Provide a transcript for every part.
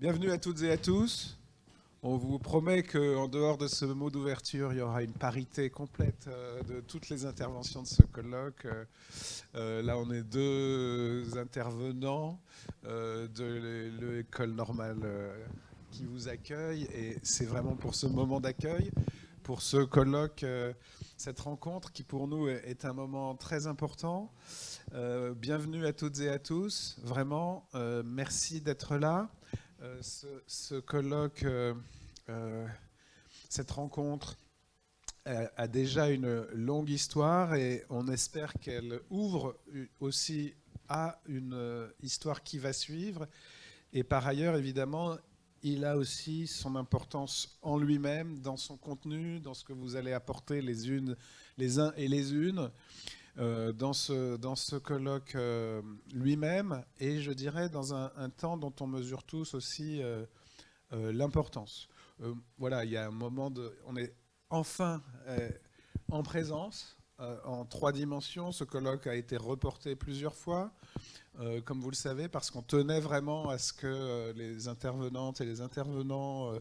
Bienvenue à toutes et à tous. On vous promet qu'en dehors de ce mot d'ouverture, il y aura une parité complète de toutes les interventions de ce colloque. Là, on est deux intervenants de l'école normale qui vous accueille. Et c'est vraiment pour ce moment d'accueil, pour ce colloque, cette rencontre qui pour nous est un moment très important. Bienvenue à toutes et à tous. Vraiment, merci d'être là. Ce colloque, cette rencontre a déjà une longue histoire et on espère qu'elle ouvre aussi à une histoire qui va suivre. Et par ailleurs, évidemment, il a aussi son importance en lui-même, dans son contenu, dans ce que vous allez apporter les uns et les unes. Dans ce colloque lui-même, et je dirais dans un temps dont on mesure tous aussi l'importance. Voilà, il y a un moment on est enfin en présence, en 3 dimensions. Ce colloque a été reporté plusieurs fois, comme vous le savez, parce qu'on tenait vraiment à ce que les intervenantes et les intervenants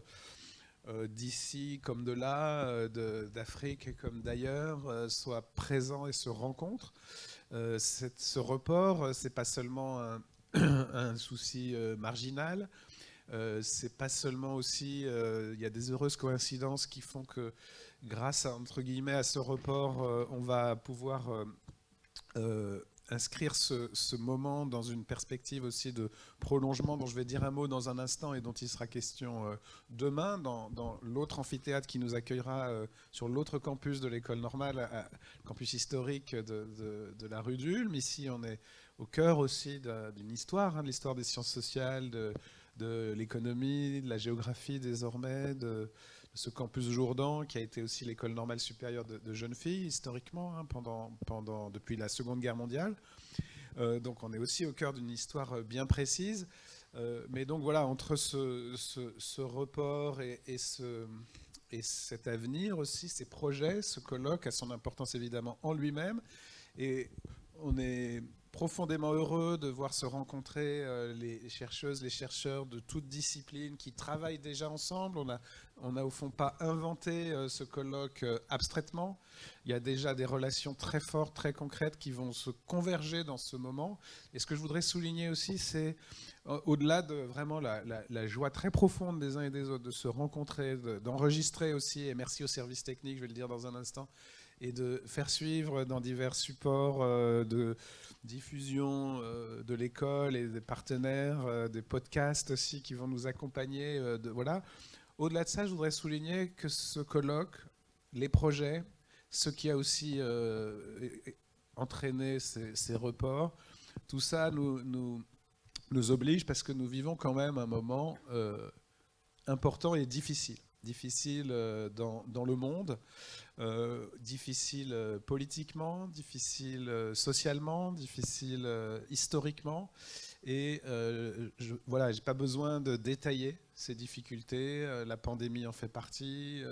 d'ici comme de là, d'Afrique comme d'ailleurs, soient présents et se rencontrent. Ce report, c'est pas seulement un souci marginal, c'est pas seulement aussi, il y a des heureuses coïncidences qui font que grâce à, entre guillemets, à ce report, on va pouvoir inscrire ce moment dans une perspective aussi de prolongement dont je vais dire un mot dans un instant et dont il sera question demain dans l'autre amphithéâtre qui nous accueillera sur l'autre campus de l'école normale, campus historique de la rue d'Ulm. Ici, on est au cœur aussi d'une histoire, de l'histoire des sciences sociales, de l'économie, de la géographie désormais, de ce campus Jourdan, qui a été aussi l'école normale supérieure de jeunes filles, historiquement, depuis la Seconde Guerre mondiale. Donc on est aussi au cœur d'une histoire bien précise. Mais donc voilà, entre ce report et cet avenir aussi, ces projets, ce colloque a son importance évidemment en lui-même. Et on est profondément heureux de voir se rencontrer les chercheuses, les chercheurs de toutes disciplines qui travaillent déjà ensemble. On n'a au fond pas inventé ce colloque abstraitement. Il y a déjà des relations très fortes, très concrètes qui vont se converger dans ce moment. Et ce que je voudrais souligner aussi, c'est au-delà de vraiment la joie très profonde des uns et des autres de se rencontrer, d'enregistrer aussi, et merci aux services techniques, je vais le dire dans un instant, et de faire suivre dans divers supports de diffusion de l'école et des partenaires, des podcasts aussi qui vont nous accompagner. Voilà. Au-delà de ça, je voudrais souligner que ce colloque, les projets, ce qui a aussi entraîné ces reports, tout ça nous oblige parce que nous vivons quand même un moment important et difficile. Difficile dans le monde, difficile politiquement, difficile socialement, difficile historiquement. Et voilà, je n'ai pas besoin de détailler ces difficultés. La pandémie en fait partie.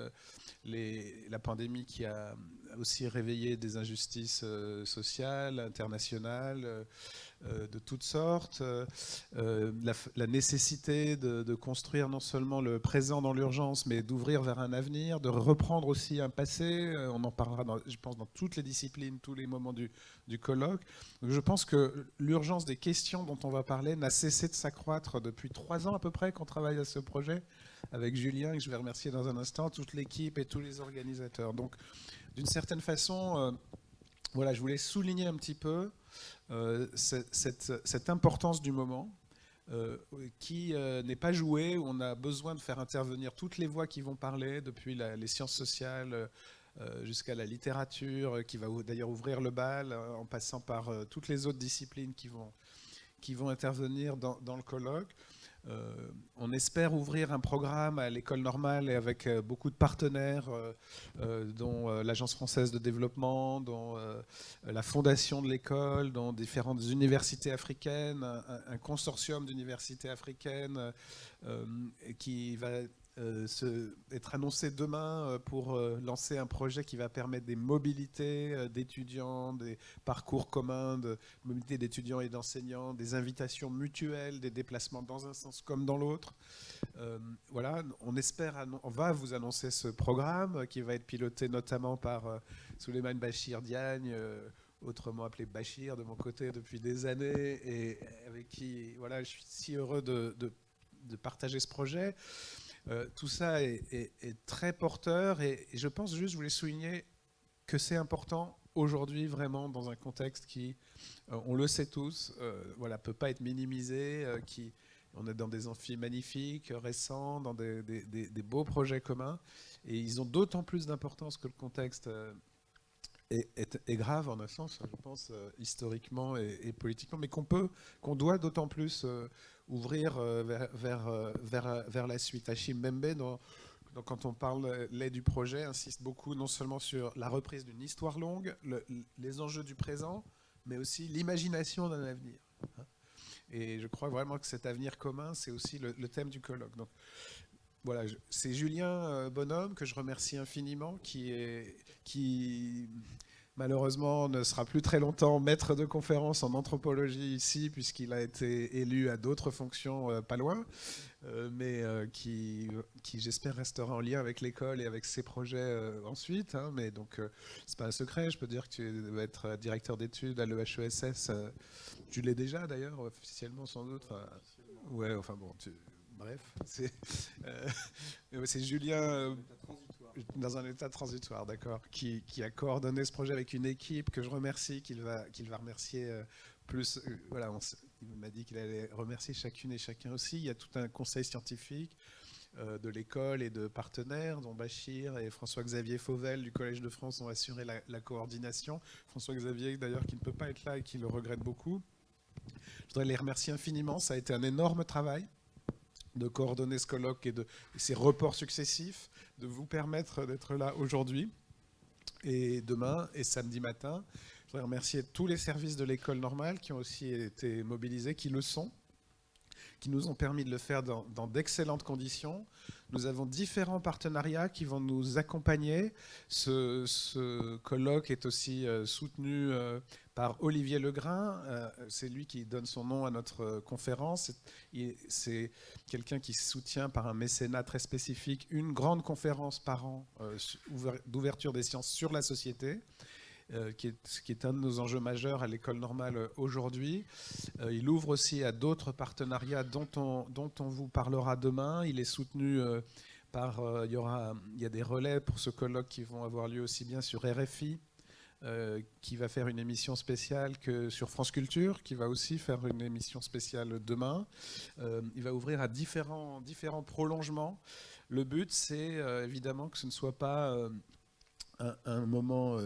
La pandémie qui a aussi réveillé des injustices sociales, internationales, de toutes sortes. La nécessité de construire non seulement le présent dans l'urgence, mais d'ouvrir vers un avenir, de reprendre aussi un passé. On en parlera, je pense, dans toutes les disciplines, tous les moments du colloque. Donc je pense que l'urgence des questions dont on va parler n'a cessé de s'accroître depuis 3 ans à peu près qu'on travaille à ce projet, avec Julien, que je vais remercier dans un instant, toute l'équipe et tous les organisateurs. Donc, d'une certaine façon, voilà, je voulais souligner un petit peu cette importance du moment qui n'est pas jouée, où on a besoin de faire intervenir toutes les voix qui vont parler, depuis les sciences sociales jusqu'à la littérature, qui va d'ailleurs ouvrir le bal, en passant par toutes les autres disciplines qui vont intervenir dans le colloque. On espère ouvrir un programme à l'école normale et avec beaucoup de partenaires, dont l'Agence française de développement, dont la fondation de l'école, dont différentes universités africaines, un consortium d'universités africaines qui va être annoncé demain pour lancer un projet qui va permettre des mobilités d'étudiants, des parcours communs de mobilité d'étudiants et d'enseignants, des invitations mutuelles, des déplacements dans un sens comme dans l'autre. Voilà, on va vous annoncer ce programme qui va être piloté notamment par Souleymane Bachir Diagne, autrement appelé Bachir de mon côté depuis des années, et avec qui voilà, je suis si heureux de partager ce projet. Tout ça est très porteur et je pense juste, je voulais souligner que c'est important aujourd'hui vraiment dans un contexte qui, on le sait tous, voilà, peut pas être minimisé, on est dans des amphis magnifiques, récents, dans des beaux projets communs et ils ont d'autant plus d'importance que le contexte est grave en un sens, je pense, historiquement et politiquement, mais qu'on doit d'autant plus ouvrir vers la suite. Achille Mbembe, quand on parle du projet, insiste beaucoup non seulement sur la reprise d'une histoire longue, les enjeux du présent, mais aussi l'imagination d'un avenir. Et je crois vraiment que cet avenir commun, c'est aussi le thème du colloque. Donc, voilà, c'est Julien Bonhomme, que je remercie infiniment, qui malheureusement ne sera plus très longtemps maître de conférence en anthropologie ici, puisqu'il a été élu à d'autres fonctions pas loin, mais qui j'espère restera en lien avec l'école et avec ses projets ensuite. Hein, mais donc, c'est pas un secret, je peux dire que tu vas être directeur d'études à l'EHESS. Tu l'es déjà d'ailleurs, officiellement sans doute. Enfin, ouais, enfin bon, bref, c'est Julien, dans un état transitoire, d'accord, qui a coordonné ce projet avec une équipe que je remercie, qu'il va remercier plus. Voilà, il m'a dit qu'il allait remercier chacune et chacun aussi. Il y a tout un conseil scientifique de l'école et de partenaires, dont Bachir et François-Xavier Fauvel du Collège de France ont assuré la coordination. François-Xavier, d'ailleurs, qui ne peut pas être là et qui le regrette beaucoup. Je voudrais les remercier infiniment. Ça a été un énorme travail de coordonner ce colloque et ces reports successifs, de vous permettre d'être là aujourd'hui et demain et samedi matin. Je voudrais remercier tous les services de l'école normale qui ont aussi été mobilisés, qui le sont, qui nous ont permis de le faire dans d'excellentes conditions. Nous avons différents partenariats qui vont nous accompagner. Ce colloque est aussi soutenu par Olivier Legrain. C'est lui qui donne son nom à notre conférence. C'est quelqu'un qui soutient par un mécénat très spécifique une grande conférence par an d'ouverture des sciences sur la société. Qui est un de nos enjeux majeurs à l'école normale aujourd'hui. Il ouvre aussi à d'autres partenariats dont on vous parlera demain. Il est soutenu par... il y a des relais pour ce colloque qui vont avoir lieu aussi bien sur RFI, qui va faire une émission spéciale, que sur France Culture, qui va aussi faire une émission spéciale demain. Il va ouvrir à différents prolongements. Le but, c'est évidemment que ce ne soit pas un moment...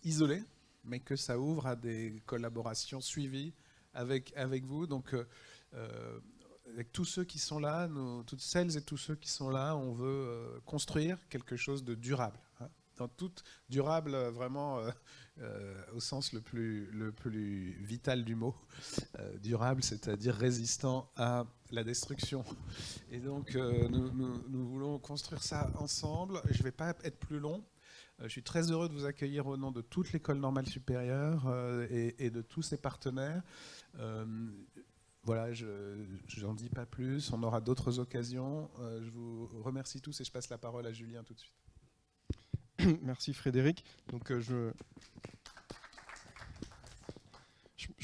isolé, mais que ça ouvre à des collaborations suivies avec vous. Donc, avec tous ceux qui sont là, toutes celles et tous ceux qui sont là, on veut construire quelque chose de durable. Hein, dans tout durable, vraiment au sens le plus vital du mot. Durable, c'est-à-dire résistant à la destruction. Et donc, nous voulons construire ça ensemble. Je ne vais pas être plus long. Je suis très heureux de vous accueillir au nom de toute l'école normale supérieure et de tous ses partenaires. Voilà, je n'en dis pas plus. On aura d'autres occasions. Je vous remercie tous et je passe la parole à Julien tout de suite. Merci Frédéric. Donc, je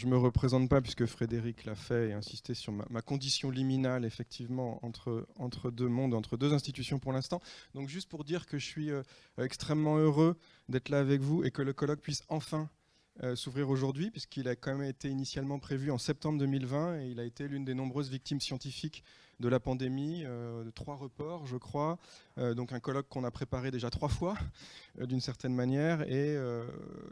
ne me représente pas puisque Frédéric l'a fait et insisté sur ma condition liminale effectivement entre deux mondes, entre deux institutions pour l'instant. Donc juste pour dire que je suis extrêmement heureux d'être là avec vous et que le colloque puisse enfin s'ouvrir aujourd'hui, puisqu'il a quand même été initialement prévu en septembre 2020 et il a été l'une des nombreuses victimes scientifiques de la pandémie, de 3 reports je crois, donc un colloque qu'on a préparé déjà 3 fois d'une certaine manière et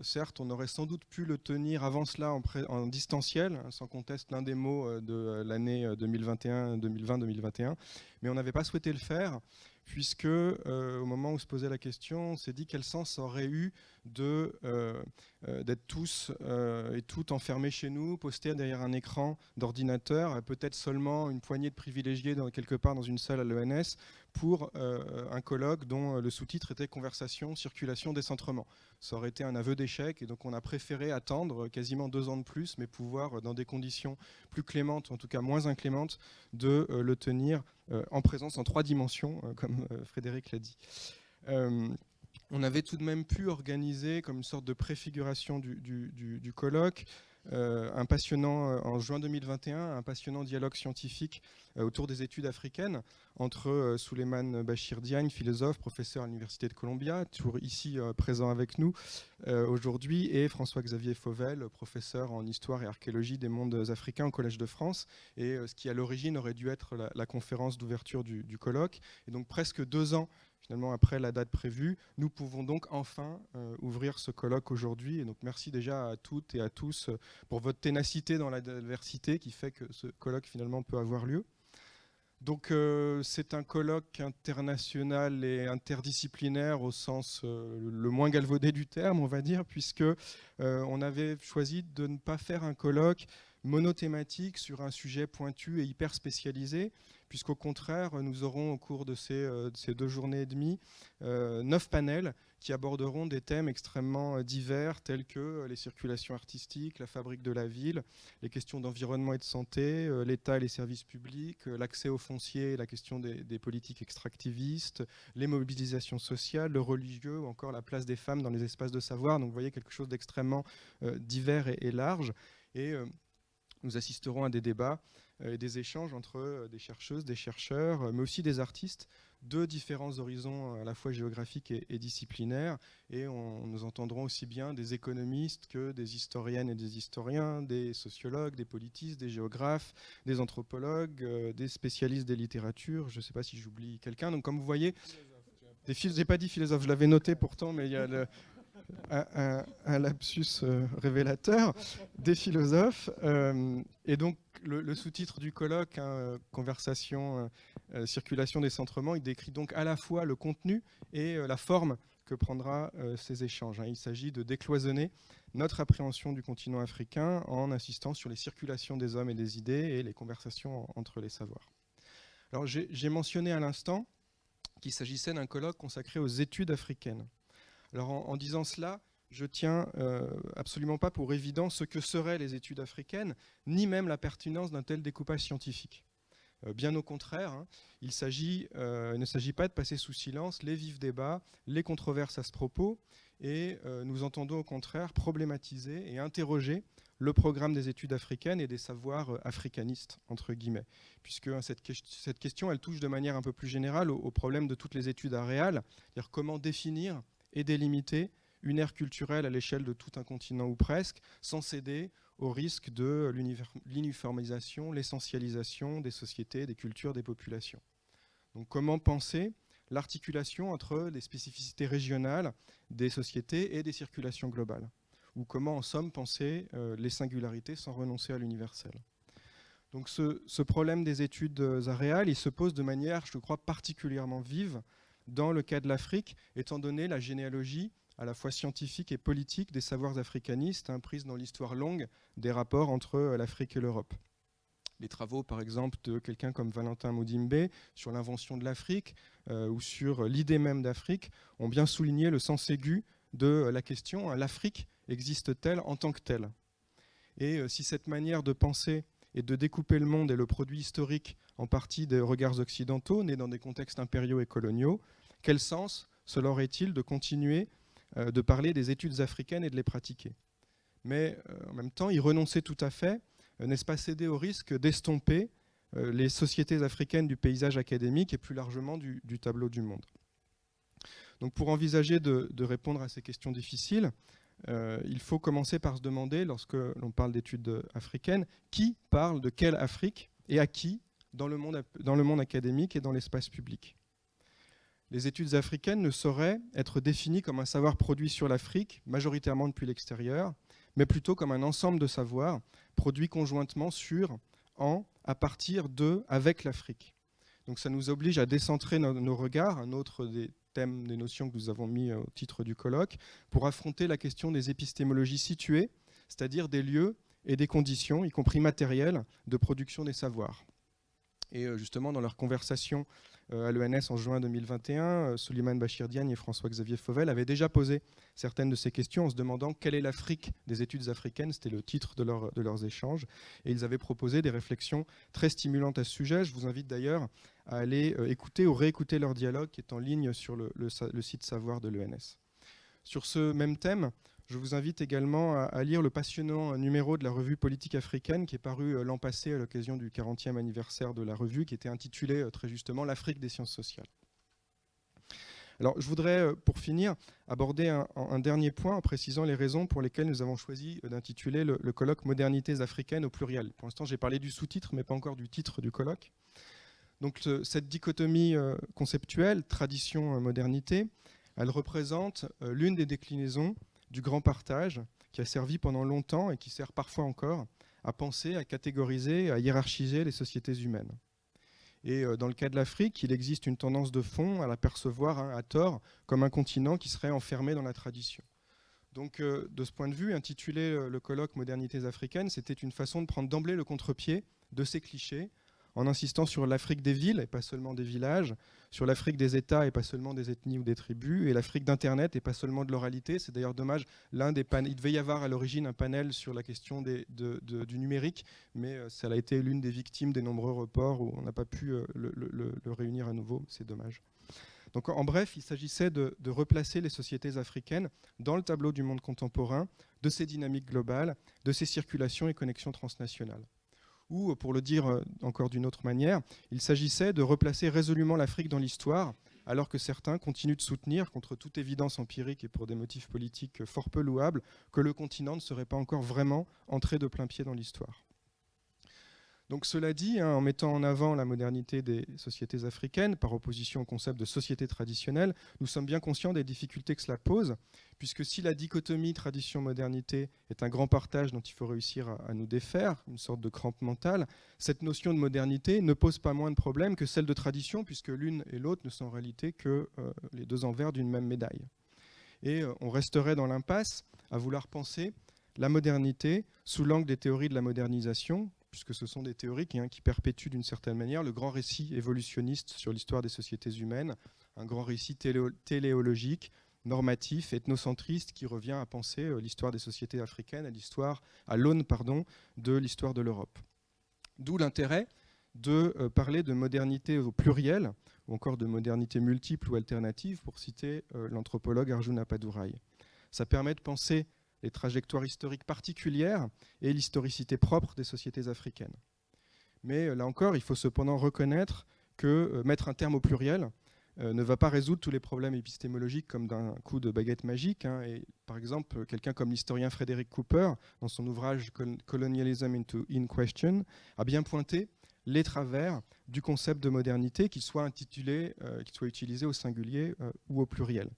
certes on aurait sans doute pu le tenir avant cela en distanciel, sans conteste l'un des mots de l'année 2020-2021, mais on n'avait pas souhaité le faire puisque au moment où se posait la question, on s'est dit quel sens aurait eu d'être tous et toutes enfermés chez nous, postés derrière un écran d'ordinateur, peut-être seulement une poignée de privilégiés quelque part dans une salle à l'ENS, pour un colloque dont le sous-titre était « Conversation, circulation, décentrement ». Ça aurait été un aveu d'échec, et donc on a préféré attendre quasiment 2 ans de plus, mais pouvoir, dans des conditions plus clémentes, en tout cas moins inclémentes, de le tenir en présence en 3 dimensions, comme Frédéric l'a dit. On avait tout de même pu organiser comme une sorte de préfiguration du colloque en juin 2021, un passionnant dialogue scientifique autour des études africaines entre Souleymane Bachir Diagne, philosophe, professeur à l'Université de Columbia, toujours ici présent avec nous aujourd'hui, et François-Xavier Fauvel, professeur en histoire et archéologie des mondes africains au Collège de France, et ce qui à l'origine aurait dû être la conférence d'ouverture du colloque. Et donc presque 2 ans finalement après la date prévue, nous pouvons donc enfin ouvrir ce colloque aujourd'hui. Et donc merci déjà à toutes et à tous pour votre ténacité dans l'adversité qui fait que ce colloque finalement peut avoir lieu. Donc c'est un colloque international et interdisciplinaire au sens le moins galvaudé du terme, on va dire, puisque on avait choisi de ne pas faire un colloque monothématique sur un sujet pointu et hyper spécialisé, puisqu'au contraire, nous aurons au cours de ces 2 journées et demie 9 panels qui aborderont des thèmes extrêmement divers, tels que les circulations artistiques, la fabrique de la ville, les questions d'environnement et de santé, l'État et les services publics, l'accès au foncier, la question des politiques extractivistes, les mobilisations sociales, le religieux, ou encore la place des femmes dans les espaces de savoir. Donc vous voyez quelque chose d'extrêmement divers et large. Et nous assisterons à des débats et des échanges entre des chercheuses, des chercheurs, mais aussi des artistes de différents horizons à la fois géographiques et disciplinaires. Et nous entendrons aussi bien des économistes que des historiennes et des historiens, des sociologues, des politistes, des géographes, des anthropologues, des spécialistes des littératures. Je ne sais pas si j'oublie quelqu'un. Donc comme vous voyez, je n'ai pas dit philosophe, je l'avais noté pourtant, mais il y a un lapsus révélateur, des philosophes. Et donc le sous-titre du colloque, Conversation, circulation, décentrement, il décrit donc à la fois le contenu et la forme que prendra ces échanges. Il s'agit de décloisonner notre appréhension du continent africain en insistant sur les circulations des hommes et des idées et les conversations entre les savoirs. Alors j'ai mentionné à l'instant qu'il s'agissait d'un colloque consacré aux études africaines. Alors en disant cela, je tiens absolument pas pour évident ce que seraient les études africaines, ni même la pertinence d'un tel découpage scientifique. Bien au contraire, il ne s'agit pas de passer sous silence les vifs débats, les controverses à ce propos, et nous entendons au contraire problématiser et interroger le programme des études africaines et des savoirs africanistes, entre guillemets, puisque cette question, elle touche de manière un peu plus générale au problème de toutes les études aréales, c'est-à-dire comment définir et délimiter une ère culturelle à l'échelle de tout un continent ou presque, sans céder au risque de l'uniformisation, l'essentialisation des sociétés, des cultures, des populations. Donc comment penser l'articulation entre les spécificités régionales des sociétés et des circulations globales? Ou comment en somme penser les singularités sans renoncer à l'universel? Donc ce problème des études aréales, il se pose de manière, je crois, particulièrement vive dans le cas de l'Afrique, étant donné la généalogie à la fois scientifique et politique des savoirs africanistes, prise dans l'histoire longue des rapports entre l'Afrique et l'Europe. Les travaux, par exemple, de quelqu'un comme Valentin Mudimbe sur l'invention de l'Afrique ou sur l'idée même d'Afrique ont bien souligné le sens aigu de la question, l'Afrique existe-t-elle en tant que telle? Et si cette manière de penser et de découper le monde est le produit historique en partie des regards occidentaux, nés dans des contextes impériaux et coloniaux, quel sens cela aurait-il de continuer de parler des études africaines et de les pratiquer? Mais en même temps, y renoncer tout à fait, n'est-ce pas céder au risque d'estomper les sociétés africaines du paysage académique et plus largement du tableau du monde? Donc pour envisager de répondre à ces questions difficiles, il faut commencer par se demander, lorsque l'on parle d'études africaines, qui parle de quelle Afrique et à qui dans le monde académique et dans l'espace public. Les études africaines ne sauraient être définies comme un savoir produit sur l'Afrique, majoritairement depuis l'extérieur, mais plutôt comme un ensemble de savoirs produits conjointement sur, en, à partir de, avec l'Afrique. Donc ça nous oblige à décentrer nos regards, un autre des thèmes, des notions que nous avons mis au titre du colloque, pour affronter la question des épistémologies situées, c'est-à-dire des lieux et des conditions, y compris matérielles, de production des savoirs. Et justement, dans leur conversation à l'ENS en juin 2021, Souleymane Bachir Diagne et François-Xavier Fauvel avaient déjà posé certaines de ces questions en se demandant quelle est l'Afrique des études africaines, c'était le titre de leurs échanges, et ils avaient proposé des réflexions très stimulantes à ce sujet. Je vous invite d'ailleurs à aller écouter ou réécouter leur dialogue qui est en ligne sur le site Savoir de l'ENS. Sur ce même thème, je vous invite également à lire le passionnant numéro de la revue Politique africaine qui est paru l'an passé à l'occasion du 40e anniversaire de la revue, qui était intitulé très justement « L'Afrique des sciences sociales ». Alors, je voudrais, pour finir, aborder un dernier point en précisant les raisons pour lesquelles nous avons choisi d'intituler le colloque « Modernités africaines » au pluriel. Pour l'instant, j'ai parlé du sous-titre, mais pas encore du titre du colloque. Donc, cette dichotomie conceptuelle, tradition-modernité, elle représente l'une des déclinaisons du grand partage qui a servi pendant longtemps et qui sert parfois encore à penser, à catégoriser, à hiérarchiser les sociétés humaines. Et dans le cas de l'Afrique, il existe une tendance de fond à la percevoir à tort comme un continent qui serait enfermé dans la tradition. Donc de ce point de vue, intituler le colloque « Modernités africaines », c'était une façon de prendre d'emblée le contre-pied de ces clichés en insistant sur l'Afrique des villes et pas seulement des villages, sur l'Afrique des États et pas seulement des ethnies ou des tribus, et l'Afrique d'Internet et pas seulement de l'oralité. C'est d'ailleurs dommage, il devait y avoir à l'origine un panel sur la question du numérique, mais ça a été l'une des victimes des nombreux reports où on n'a pas pu le réunir à nouveau, c'est dommage. Donc en bref, il s'agissait de replacer les sociétés africaines dans le tableau du monde contemporain, de ces dynamiques globales, de ces circulations et connexions transnationales. Ou, pour le dire encore d'une autre manière, il s'agissait de replacer résolument l'Afrique dans l'histoire, alors que certains continuent de soutenir, contre toute évidence empirique et pour des motifs politiques fort peu louables, que le continent ne serait pas encore vraiment entré de plein pied dans l'histoire. Donc cela dit, en mettant en avant la modernité des sociétés africaines, par opposition au concept de société traditionnelle, nous sommes bien conscients des difficultés que cela pose, puisque si la dichotomie tradition-modernité est un grand partage dont il faut réussir à nous défaire, une sorte de crampe mentale, cette notion de modernité ne pose pas moins de problèmes que celle de tradition, puisque l'une et l'autre ne sont en réalité que les deux envers d'une même médaille. Et on resterait dans l'impasse à vouloir penser la modernité sous l'angle des théories de la modernisation, puisque ce sont des théories qui perpétuent d'une certaine manière le grand récit évolutionniste sur l'histoire des sociétés humaines, un grand récit téléologique, normatif, ethnocentriste, qui revient à penser l'histoire des sociétés africaines à l'aune de l'histoire de l'Europe. D'où l'intérêt de parler de modernité au pluriel, ou encore de modernité multiple ou alternative, pour citer l'anthropologue Arjuna Padurai. Ça permet de penser les trajectoires historiques particulières et l'historicité propre des sociétés africaines. Mais là encore, il faut cependant reconnaître que mettre un terme au pluriel ne va pas résoudre tous les problèmes épistémologiques comme d'un coup de baguette magique. Et par exemple, quelqu'un comme l'historien Frederick Cooper, dans son ouvrage Colonialism in Question, a bien pointé les travers du concept de modernité, qu'il soit utilisé au singulier ou au pluriel.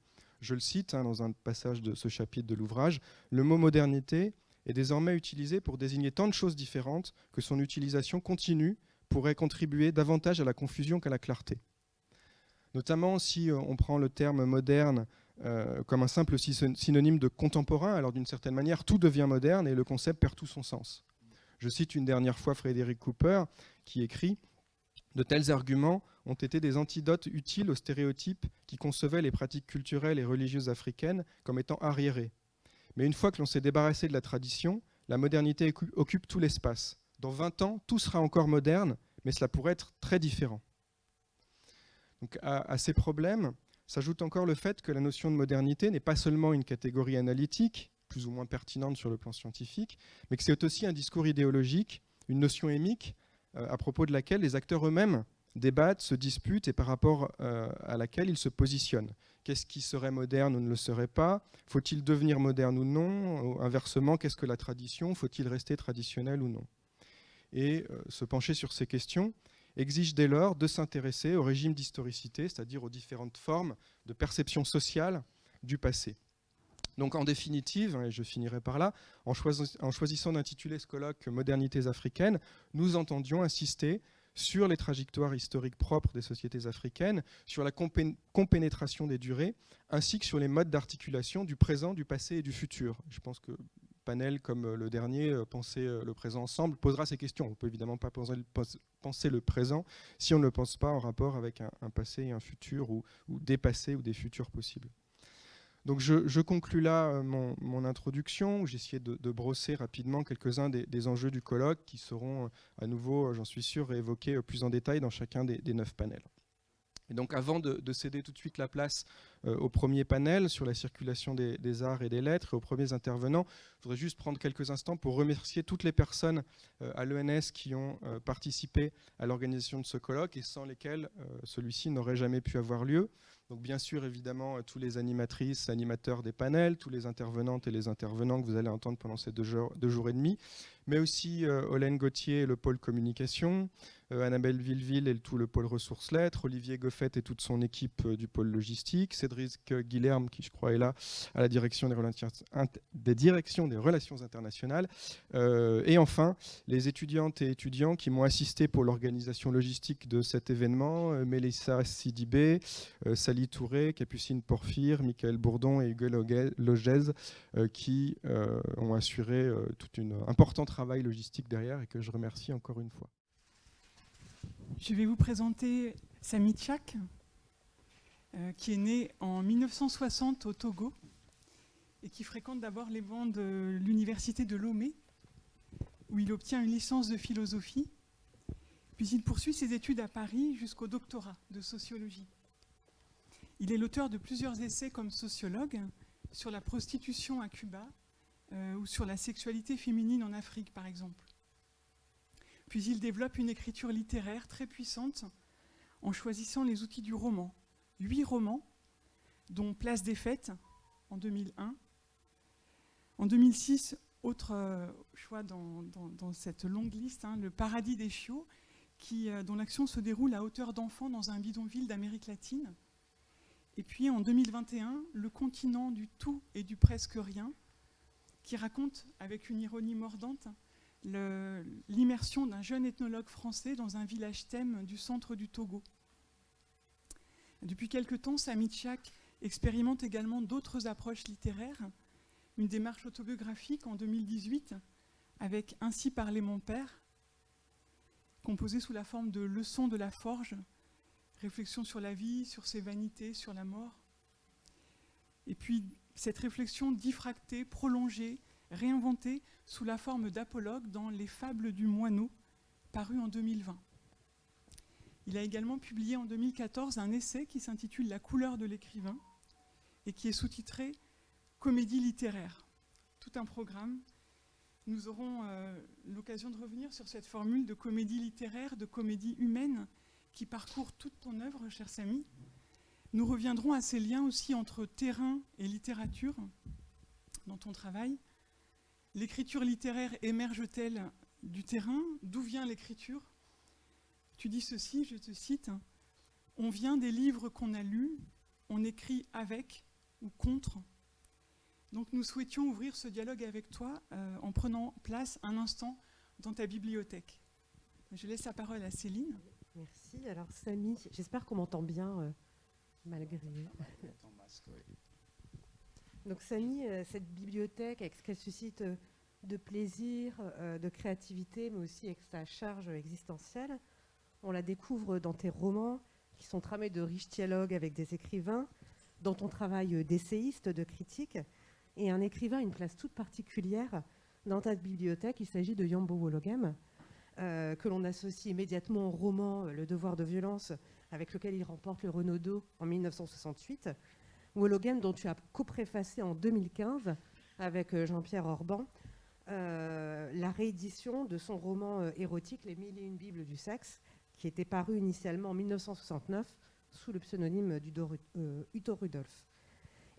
Je le cite dans un passage de ce chapitre de l'ouvrage, « Le mot modernité est désormais utilisé pour désigner tant de choses différentes que son utilisation continue pourrait contribuer davantage à la confusion qu'à la clarté. » Notamment si on prend le terme moderne comme un simple synonyme de contemporain, alors d'une certaine manière, tout devient moderne et le concept perd tout son sens. Je cite une dernière fois Frederick Cooper qui écrit « De tels arguments ont été des antidotes utiles aux stéréotypes qui concevaient les pratiques culturelles et religieuses africaines comme étant arriérées. Mais une fois que l'on s'est débarrassé de la tradition, la modernité occupe tout l'espace. Dans 20 ans, tout sera encore moderne, mais cela pourrait être très différent. » Donc à ces problèmes s'ajoute encore le fait que la notion de modernité n'est pas seulement une catégorie analytique, plus ou moins pertinente sur le plan scientifique, mais que c'est aussi un discours idéologique, une notion émique, à propos de laquelle les acteurs eux-mêmes débattent, se disputent et par rapport à laquelle ils se positionnent. Qu'est-ce qui serait moderne ou ne le serait pas? Faut-il devenir moderne ou non? Inversement, qu'est-ce que la tradition? Faut-il rester traditionnel ou non? Et se pencher sur ces questions exige dès lors de s'intéresser au régime d'historicité, c'est-à-dire aux différentes formes de perception sociale du passé. Donc en définitive, et je finirai par là, en choisissant d'intituler ce colloque « Modernités africaines », nous entendions insister sur les trajectoires historiques propres des sociétés africaines, sur la compénétration des durées, ainsi que sur les modes d'articulation du présent, du passé et du futur. Je pense que panel comme le dernier, Penser le présent ensemble, posera ces questions. On ne peut évidemment pas penser le présent si on ne le pense pas en rapport avec un passé et un futur, ou des passés ou des futurs possibles. Donc je conclus là mon introduction, où j'ai essayé de brosser rapidement quelques-uns des enjeux du colloque qui seront à nouveau, j'en suis sûr, évoqués plus en détail dans chacun des 9 panels. Et donc avant de céder tout de suite la place au premier panel sur la circulation des arts et des lettres et aux premiers intervenants, je voudrais juste prendre quelques instants pour remercier toutes les personnes à l'ENS qui ont participé à l'organisation de ce colloque et sans lesquelles celui-ci n'aurait jamais pu avoir lieu. Donc bien sûr, évidemment, tous les animatrices, animateurs des panels, tous les intervenantes et les intervenants que vous allez entendre pendant ces 2 jours et demi, mais aussi Olène Gauthier et le pôle communication, Annabelle Villeville et tout le pôle ressources lettres, Olivier Goffet et toute son équipe du pôle logistique, Cédric Guilherme, qui je crois est là, à la direction des directions des relations internationales, et enfin les étudiantes et étudiants qui m'ont assisté pour l'organisation logistique de cet événement, Mélissa Sidibé, Sally Touré, Capucine Porphyre, Michael Bourdon et Hugo Logez, qui ont assuré tout un important travail logistique derrière et que je remercie encore une fois. Je vais vous présenter Samy Tchak, qui est né en 1960 au Togo et qui fréquente d'abord les bancs de l'université de Lomé, où il obtient une licence de philosophie, puis il poursuit ses études à Paris jusqu'au doctorat de sociologie. Il est l'auteur de plusieurs essais comme sociologue sur la prostitution à Cuba ou sur la sexualité féminine en Afrique, par exemple. Puis il développe une écriture littéraire très puissante en choisissant les outils du roman. 8 romans, dont Place des Fêtes en 2001. En 2006, autre choix dans cette longue liste, Le Paradis des chiots, dont l'action se déroule à hauteur d'enfant dans un bidonville d'Amérique latine. Et puis en 2021, Le Continent du tout et du presque rien, qui raconte, avec une ironie mordante, l'immersion d'un jeune ethnologue français dans un village thème du centre du Togo. Depuis quelque temps, Samy Tchak expérimente également d'autres approches littéraires, une démarche autobiographique en 2018 avec Ainsi parlait mon père, composée sous la forme de leçons de la forge, réflexion sur la vie, sur ses vanités, sur la mort. Et puis cette réflexion diffractée, prolongée, réinventée sous la forme d'apologue dans Les Fables du moineau, paru en 2020. Il a également publié en 2014 un essai qui s'intitule La couleur de l'écrivain et qui est sous-titré Comédie littéraire. Tout un programme. Nous aurons l'occasion de revenir sur cette formule de comédie littéraire, de comédie humaine qui parcourt toute ton œuvre, cher Samy. Nous reviendrons à ces liens aussi entre terrain et littérature dans ton travail. L'écriture littéraire émerge-t-elle du terrain? D'où vient l'écriture? Tu dis ceci, je te cite, « On vient des livres qu'on a lus, on écrit avec ou contre ». Donc nous souhaitions ouvrir ce dialogue avec toi en prenant place un instant dans ta bibliothèque. Je laisse la parole à Céline. Merci. Alors Samy, j'espère qu'on m'entend bien malgré... Donc Samy, cette bibliothèque, avec ce qu'elle suscite de plaisir, de créativité, mais aussi avec sa charge existentielle, on la découvre dans tes romans, qui sont tramés de riches dialogues avec des écrivains, dans ton travail d'essayiste, de critique, et un écrivain a une place toute particulière dans ta bibliothèque. Il s'agit de Yambo Wologem, que l'on associe immédiatement au roman Le devoir de violence, avec lequel il remporte le Renaudot en 1968. Wologem, dont tu as copréfacé en 2015 avec Jean-Pierre Orban la réédition de son roman érotique Les 1001 Bibles du sexe, qui était paru initialement en 1969 sous le pseudonyme d'Udo Rudolph.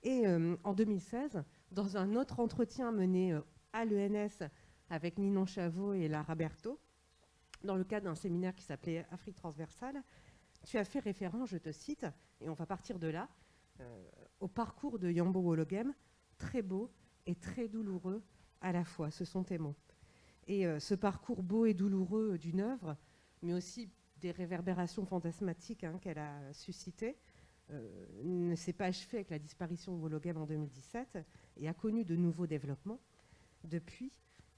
Et en 2016, dans un autre entretien mené à l'ENS avec Ninon Chavot et Lara Berthaud, dans le cadre d'un séminaire qui s'appelait Afrique transversale, tu as fait référence, je te cite, et on va partir de là, au parcours de Yambo Wologem, très beau et très douloureux à la fois, ce sont tes mots. Et ce parcours beau et douloureux d'une œuvre, mais aussi des réverbérations fantasmatiques qu'elle a suscitées, ne s'est pas achevée avec la disparition de Wologem en 2017 et a connu de nouveaux développements depuis.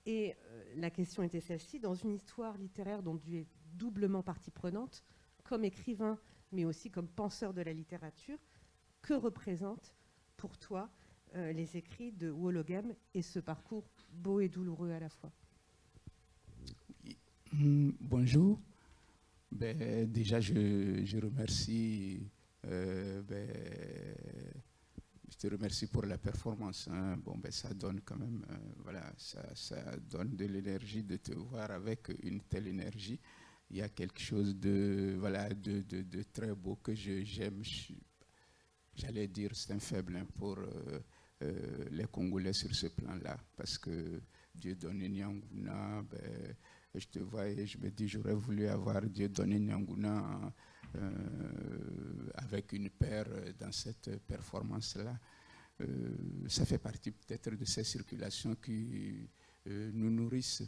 Et la question était celle-ci, dans une histoire littéraire dont tu es doublement partie prenante, comme écrivain, mais aussi comme penseur de la littérature, que représentent pour toi les écrits de Wologem et ce parcours beau et douloureux à la fois? Bonjour. Déjà, je remercie, je te remercie pour la performance. Ça donne quand même, ça donne de l'énergie de te voir avec une telle énergie. Il y a quelque chose de très beau que j'aime. J'allais dire, c'est un faible pour les Congolais sur ce plan-là, parce que Dieudonné Nianguna, je te vois et je me dis, j'aurais voulu avoir Dieudonné Nianguna avec une paire dans cette performance-là. Ça fait partie peut-être de ces circulations qui nous nourrissent.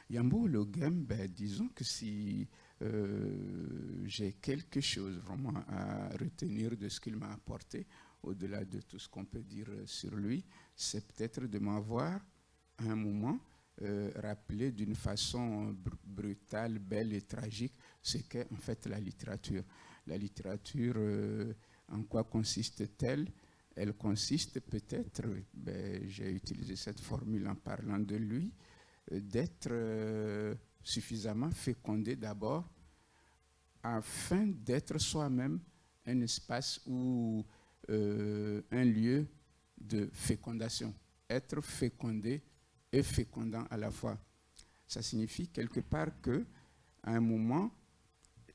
Yambo Wologem, disons que si j'ai quelque chose vraiment à retenir de ce qu'il m'a apporté, au-delà de tout ce qu'on peut dire sur lui, c'est peut-être de m'avoir, à un moment, rappelé d'une façon brutale, belle et tragique ce qu'est en fait la littérature. La littérature, en quoi consiste-t-elle? Elle consiste peut-être, j'ai utilisé cette formule en parlant de lui, d'être suffisamment fécondé d'abord afin d'être soi-même un espace ou un lieu de fécondation. Être fécondé et fécondant à la fois. Ça signifie quelque part que, à un moment,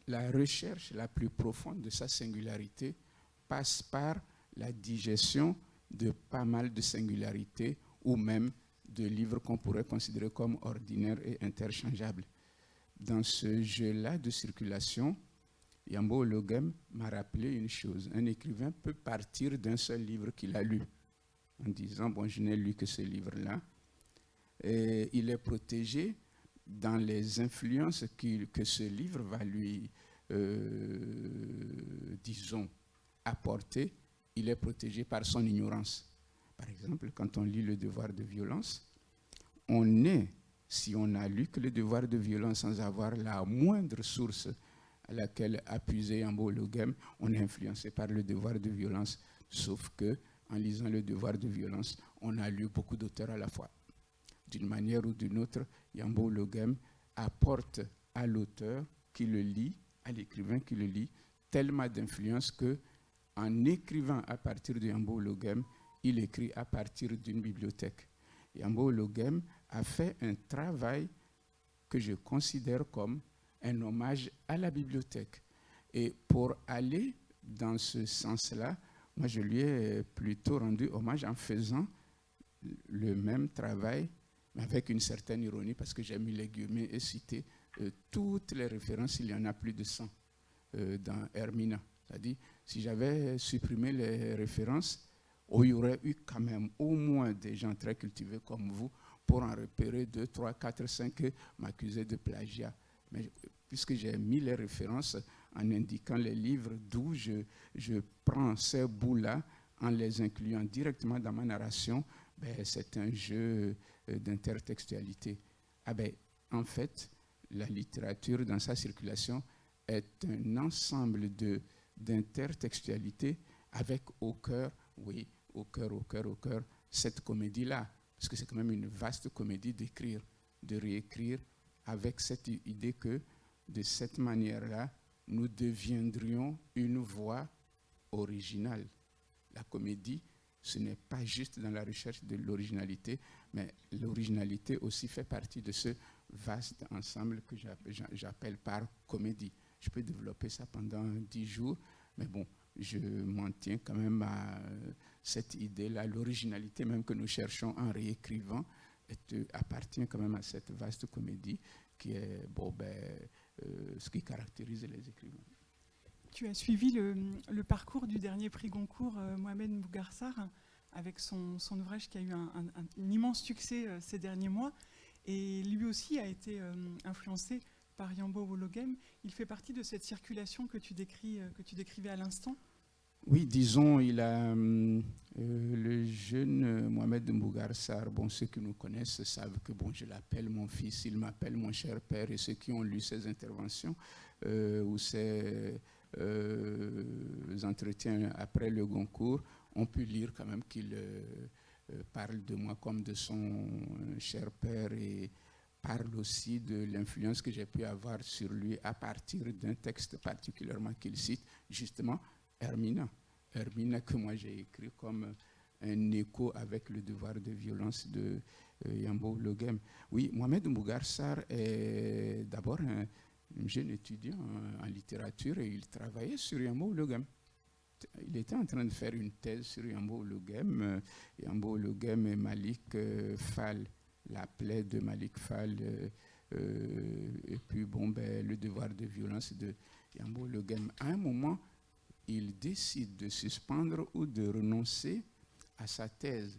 la recherche la plus profonde de sa singularité passe par la digestion de pas mal de singularités ou même de livres qu'on pourrait considérer comme ordinaires et interchangeables. Dans ce jeu-là de circulation, Yambo Wologem m'a rappelé une chose. Un écrivain peut partir d'un seul livre qu'il a lu, en disant, bon, je n'ai lu que ce livre-là. Et il est protégé dans les influences que ce livre va lui, disons, apporter. Il est protégé par son ignorance. Par exemple, quand on lit Le Devoir de violence, on est, si on a lu que Le Devoir de violence sans avoir la moindre source à laquelle appuyer Yambo Wologem, on est influencé par Le Devoir de violence, sauf que en lisant Le Devoir de violence, on a lu beaucoup d'auteurs à la fois. D'une manière ou d'une autre, Yambo Wologem apporte à l'auteur qui le lit, à l'écrivain qui le lit, tellement d'influence que, en écrivant à partir de Yambo Wologem, il écrit à partir d'une bibliothèque. Yambo Wologem a fait un travail que je considère comme un hommage à la bibliothèque. Et pour aller dans ce sens-là, moi je lui ai plutôt rendu hommage en faisant le même travail, mais avec une certaine ironie, parce que j'ai mis les guillemets et cité toutes les références, il y en a plus de 100 dans Hermina. C'est-à-dire, si j'avais supprimé les références, il y aurait eu quand même au moins des gens très cultivés comme vous pour en repérer 2, 3, 4, 5 et m'accuser de plagiat. Mais puisque j'ai mis les références en indiquant les livres d'où je prends ces bouts-là en les incluant directement dans ma narration, c'est un jeu d'intertextualité. En fait, la littérature dans sa circulation est un ensemble d'intertextualité avec au cœur, cette comédie-là. Parce que c'est quand même une vaste comédie d'écrire, de réécrire, avec cette idée que, de cette manière-là, nous deviendrions une voix originale. La comédie, ce n'est pas juste dans la recherche de l'originalité, mais l'originalité aussi fait partie de ce vaste ensemble que j'appelle par comédie. Je peux développer ça pendant 10 jours, mais bon, je m'en tiens quand même à cette idée-là. L'originalité même que nous cherchons en réécrivant appartient quand même à cette vaste comédie qui est ce qui caractérise les écrivains. Tu as suivi le parcours du dernier prix Goncourt, Mohamed Mbougarsar, avec son ouvrage qui a eu un immense succès ces derniers mois. Et lui aussi a été influencé par Yambo Wologem, il fait partie de cette circulation que tu décrivais à l'instant. Oui, disons, il a le jeune Mohamed Mbougar Sarr. Bon, ceux qui nous connaissent savent que bon, je l'appelle mon fils, il m'appelle mon cher père, et ceux qui ont lu ses interventions ou ses entretiens après le Goncourt ont pu lire quand même qu'il parle de moi comme de son cher père et parle aussi de l'influence que j'ai pu avoir sur lui à partir d'un texte particulièrement qu'il cite, justement, Hermina, que moi j'ai écrit comme un écho avec le devoir de violence de Yambo Wologem. Oui, Mohamed Mbougar Sarr est d'abord un jeune étudiant en littérature et il travaillait sur Yambo Wologem. Il était en train de faire une thèse sur Yambo Wologem. Yambo Wologem et Malik Fall, la plaie de Malik Fall, et puis bon, le devoir de violence de Yambo Wologem. À un moment, il décide de suspendre ou de renoncer à sa thèse.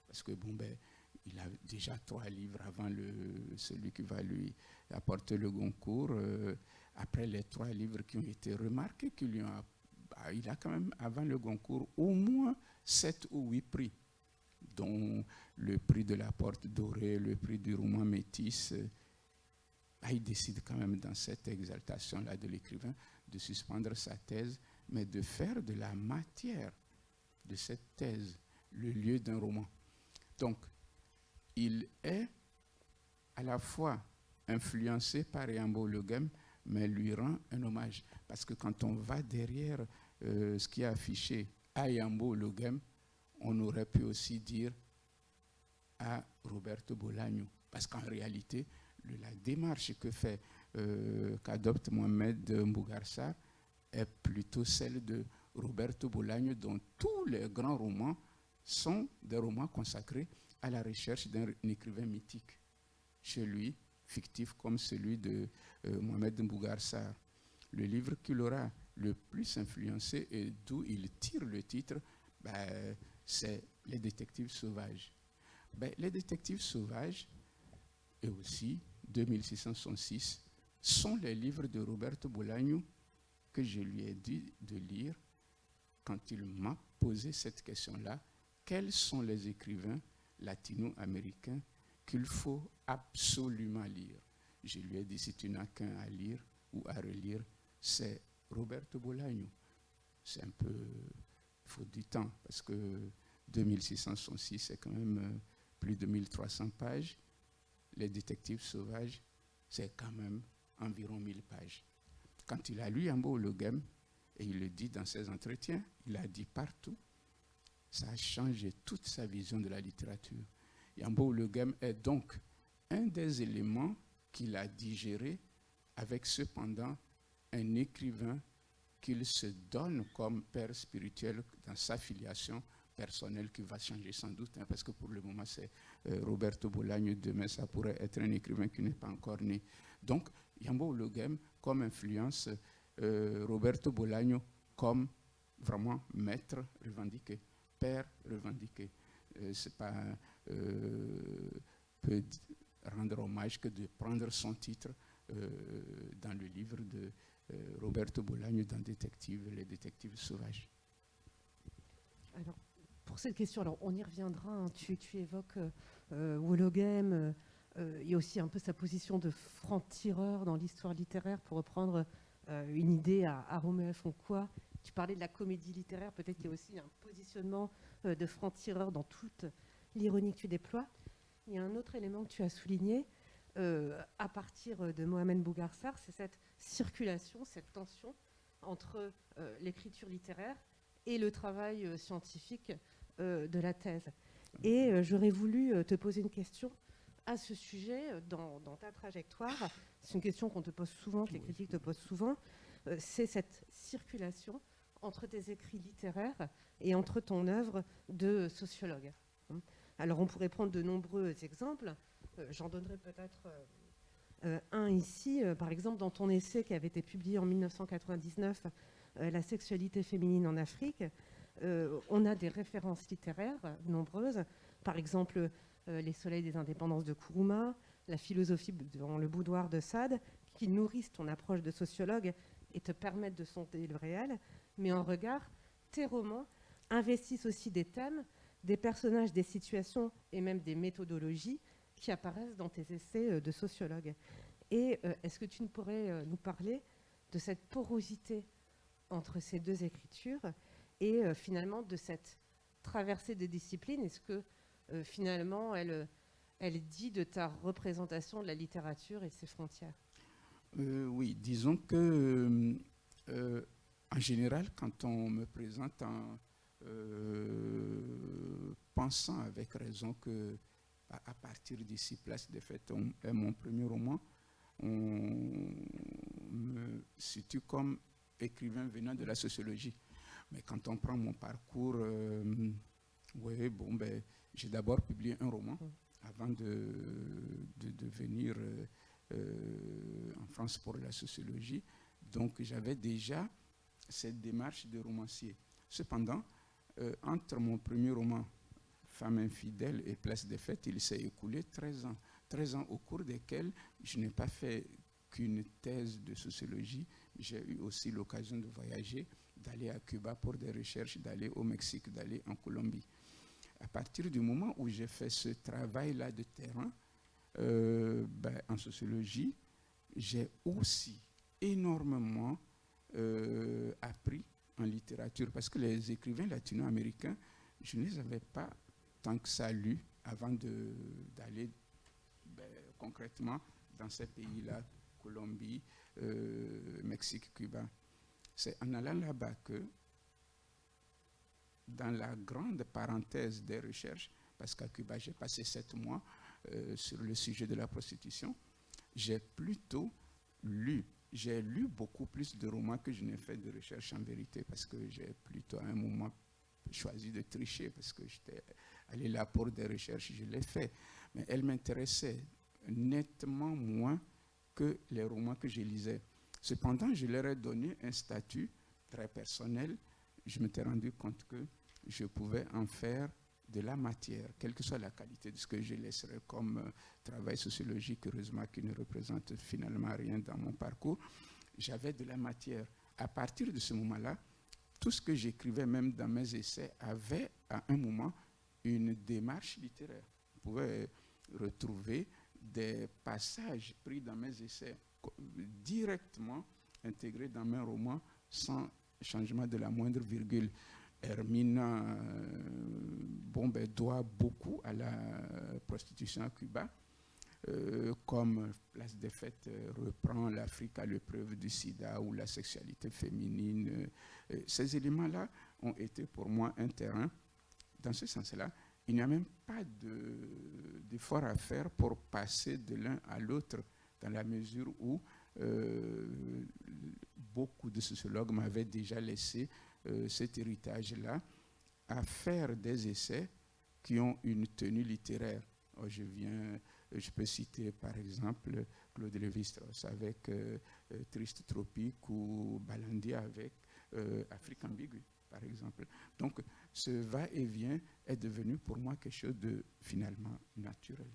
Parce que bon, il a déjà 3 livres avant celui qui va lui apporter le Goncourt. Après les 3 livres qui ont été remarqués, il a quand même, avant le Goncourt, au moins 7 ou 8 prix, dont le prix de la Porte Dorée, le prix du roman métis. Il décide quand même, dans cette exaltation-là de l'écrivain, de suspendre sa thèse, mais de faire de la matière de cette thèse le lieu d'un roman. Donc, il est à la fois influencé par Yambo Wologem, mais lui rend un hommage. Parce que quand on va derrière ce qui est affiché à Yambo Wologem, on aurait pu aussi dire à Roberto Bolaño. Parce qu'en réalité, la démarche qu'adopte Mohamed Mbougar Sarr est plutôt celle de Roberto Bolaño, dont tous les grands romans sont des romans consacrés à la recherche d'un écrivain mythique. Chez lui, fictif comme celui de Mohamed Mbougar Sarr. Le livre qui l'aura le plus influencé et d'où il tire le titre, c'est Les Détectives Sauvages. Les Détectives Sauvages, et aussi 2666, sont les livres de Roberto Bolaño que je lui ai dit de lire quand il m'a posé cette question-là. Quels sont les écrivains latino-américains qu'il faut absolument lire? Je lui ai dit, si tu n'as qu'un à lire ou à relire, c'est Roberto Bolaño. C'est un peu faute du temps, parce que 2666, c'est quand même plus de 1300 pages. Les Détectives Sauvages, c'est quand même environ 1000 pages. Quand il a lu Yambo Wologem, et il le dit dans ses entretiens, il a dit partout, ça a changé toute sa vision de la littérature. Yambo Wologem est donc un des éléments qu'il a digéré avec cependant un écrivain qu'il se donne comme père spirituel dans sa filiation personnelle qui va changer sans doute, parce que pour le moment c'est Roberto Bolaño, demain ça pourrait être un écrivain qui n'est pas encore né. Donc Yambo Wologem comme influence, Roberto Bolaño comme vraiment maître revendiqué, père revendiqué. C'est pas peut rendre hommage que de prendre son titre dans le livre de Roberto Bolaño dans Les Détectives Sauvages. Alors, pour cette question, alors on y reviendra, hein, tu évoques Wologem, il y a aussi un peu sa position de franc-tireur dans l'histoire littéraire, pour reprendre une idée à Roméo Foncois. Tu parlais de la comédie littéraire, peut-être qu'il y a aussi un positionnement de franc-tireur dans toute l'ironie que tu déploies. Il y a un autre élément que tu as souligné, à partir de Mohamed Mbougar Sarr, c'est cette circulation, cette tension entre l'écriture littéraire et le travail scientifique de la thèse. Et j'aurais voulu te poser une question à ce sujet dans ta trajectoire. C'est une question qu'on te pose souvent, que les critiques te posent souvent. C'est cette circulation entre tes écrits littéraires et entre ton œuvre de sociologue. Alors on pourrait prendre de nombreux exemples. J'en donnerai peut-être un ici. Par exemple, dans ton essai qui avait été publié en 1999, La sexualité féminine en Afrique, on a des références littéraires nombreuses. Par exemple, Les soleils des indépendances de Kourouma, La philosophie dans le boudoir de Sade, qui nourrissent ton approche de sociologue et te permettent de sonder le réel, mais en regard, tes romans investissent aussi des thèmes, des personnages, des situations et même des méthodologies qui apparaissent dans tes essais de sociologue. Et est-ce que tu pourrais nous parler de cette porosité entre ces deux écritures et finalement de cette traversée des disciplines? Est-ce que finalement elle dit de ta représentation de la littérature et ses frontières? Oui, disons que en général, quand on me présente en pensant avec raison que à partir d'ici, Place des Fêtes est mon premier roman, on me situe comme écrivain venant de la sociologie. Mais quand on prend mon parcours, oui, bon, ben, j'ai d'abord publié un roman avant de venir en France pour la sociologie. Donc j'avais déjà cette démarche de romancier. Cependant, entre mon premier roman, Femme infidèle et Place des Fêtes, il s'est écoulé 13 ans. 13 ans au cours desquels je n'ai pas fait qu'une thèse de sociologie. J'ai eu aussi l'occasion de voyager, d'aller à Cuba pour des recherches, d'aller au Mexique, d'aller en Colombie. À partir du moment où j'ai fait ce travail-là de terrain, en sociologie, j'ai aussi énormément appris en littérature, parce que les écrivains latino-américains, je ne les avais pas tant que ça lus avant d'aller concrètement dans ces pays-là, Colombie, Mexique, Cuba. C'est en allant là-bas que, dans la grande parenthèse des recherches, parce qu'à Cuba, j'ai passé 7 mois sur le sujet de la prostitution, j'ai lu beaucoup plus de romans que je n'ai fait de recherche en vérité, parce que j'ai plutôt à un moment choisi de tricher, parce que j'étais allé là pour des recherches, je l'ai fait. Mais elles m'intéressaient nettement moins que les romans que je lisais. Cependant, je leur ai donné un statut très personnel. Je m'étais rendu compte que je pouvais en faire de la matière, quelle que soit la qualité de ce que je laisserais comme travail sociologique, heureusement qui ne représente finalement rien dans mon parcours. J'avais de la matière. À partir de ce moment-là, tout ce que j'écrivais, même dans mes essais, avait à un moment une démarche littéraire. Vous pouvez retrouver des passages pris dans mes essais directement intégrés dans mes romans sans changement de la moindre virgule. Hermina doit beaucoup à la prostitution à Cuba, comme Place des Fêtes reprend l'Afrique à l'épreuve du sida ou la sexualité féminine. Ces éléments-là ont été pour moi un terrain. Dans ce sens-là, il n'y a même pas d'effort à faire pour passer de l'un à l'autre, dans la mesure où beaucoup de sociologues m'avaient déjà laissé cet héritage-là, à faire des essais qui ont une tenue littéraire. Je peux citer par exemple Claude Lévi-Strauss avec Triste Tropique ou Balandi avec Afrique ambiguë, par exemple. Donc ce va-et-vient est devenu pour moi quelque chose de finalement naturel.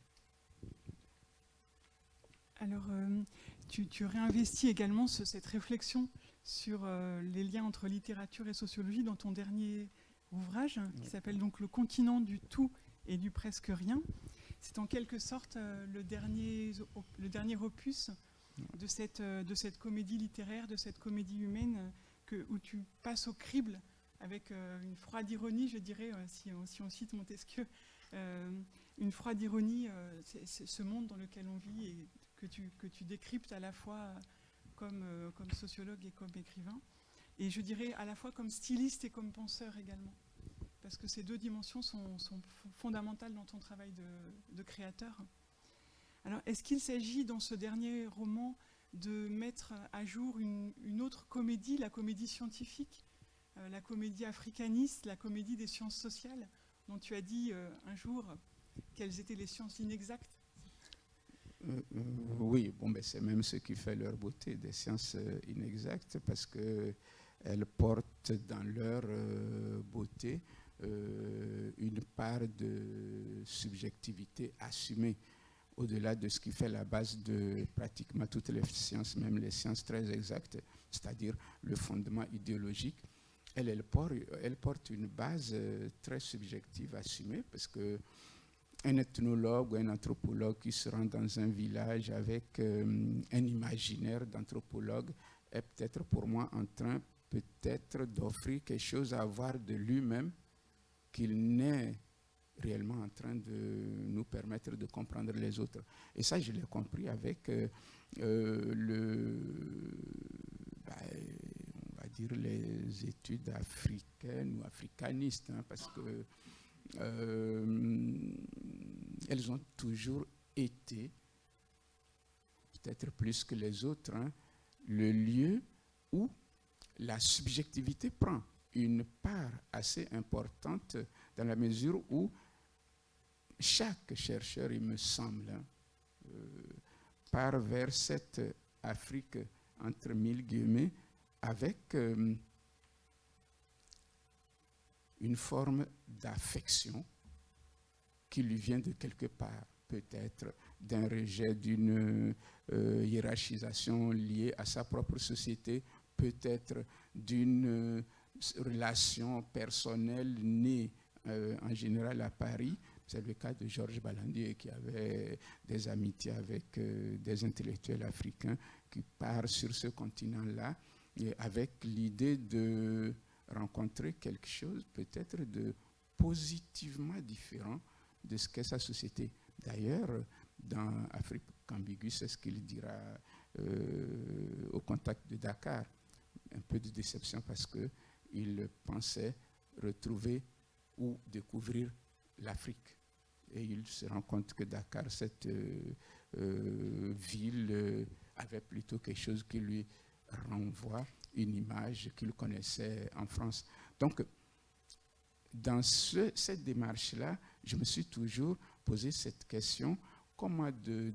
Alors, tu réinvestis également cette réflexion sur les liens entre littérature et sociologie dans ton dernier ouvrage, qui s'appelle donc Le continent du tout et du presque rien. C'est en quelque sorte le dernier opus de cette comédie littéraire, de cette comédie humaine, où tu passes au crible avec une froide ironie, je dirais, si on cite Montesquieu, une froide ironie, c'est ce monde dans lequel on vit et que tu décryptes à la fois comme sociologue et comme écrivain, et je dirais à la fois comme styliste et comme penseur également, parce que ces deux dimensions sont fondamentales dans ton travail de créateur. Alors, est-ce qu'il s'agit dans ce dernier roman de mettre à jour une autre comédie, la comédie scientifique, la comédie africaniste, la comédie des sciences sociales, dont tu as dit un jour qu'elles étaient les sciences inexactes? Oui, c'est même ce qui fait leur beauté, des sciences inexactes, parce qu'elles portent dans leur beauté une part de subjectivité assumée. au-delà de ce qui fait la base de pratiquement toutes les sciences, même les sciences très exactes, c'est-à-dire le fondement idéologique, elle porte une base très subjective assumée, parce que un ethnologue ou un anthropologue qui se rend dans un village avec un imaginaire d'anthropologue est peut-être pour moi en train peut-être d'offrir quelque chose à voir de lui-même qu'il n'est réellement en train de nous permettre de comprendre les autres. Et ça, je l'ai compris avec on va dire les études africaines ou africanistes, hein, parce que elles ont toujours été, peut-être plus que les autres, hein, le lieu où la subjectivité prend une part assez importante, dans la mesure où chaque chercheur, il me semble, hein, part vers cette Afrique entre mille guillemets avec une forme d'affection qui lui vient de quelque part, peut-être d'un rejet, d'une hiérarchisation liée à sa propre société, peut-être d'une relation personnelle née en général à Paris. C'est le cas de Georges Balandier qui avait des amitiés avec des intellectuels africains qui partent sur ce continent-là avec l'idée de rencontrer quelque chose peut-être de positivement différent de ce qu'est sa société. D'ailleurs, dans Afrique ambiguë, c'est ce qu'il dira au contact de Dakar. Un peu de déception parce qu'il pensait retrouver ou découvrir l'Afrique. Et il se rend compte que Dakar, cette ville, avait plutôt quelque chose qui lui renvoie une image qu'il connaissait en France. Donc, dans cette démarche-là, je me suis toujours posé cette question, comment de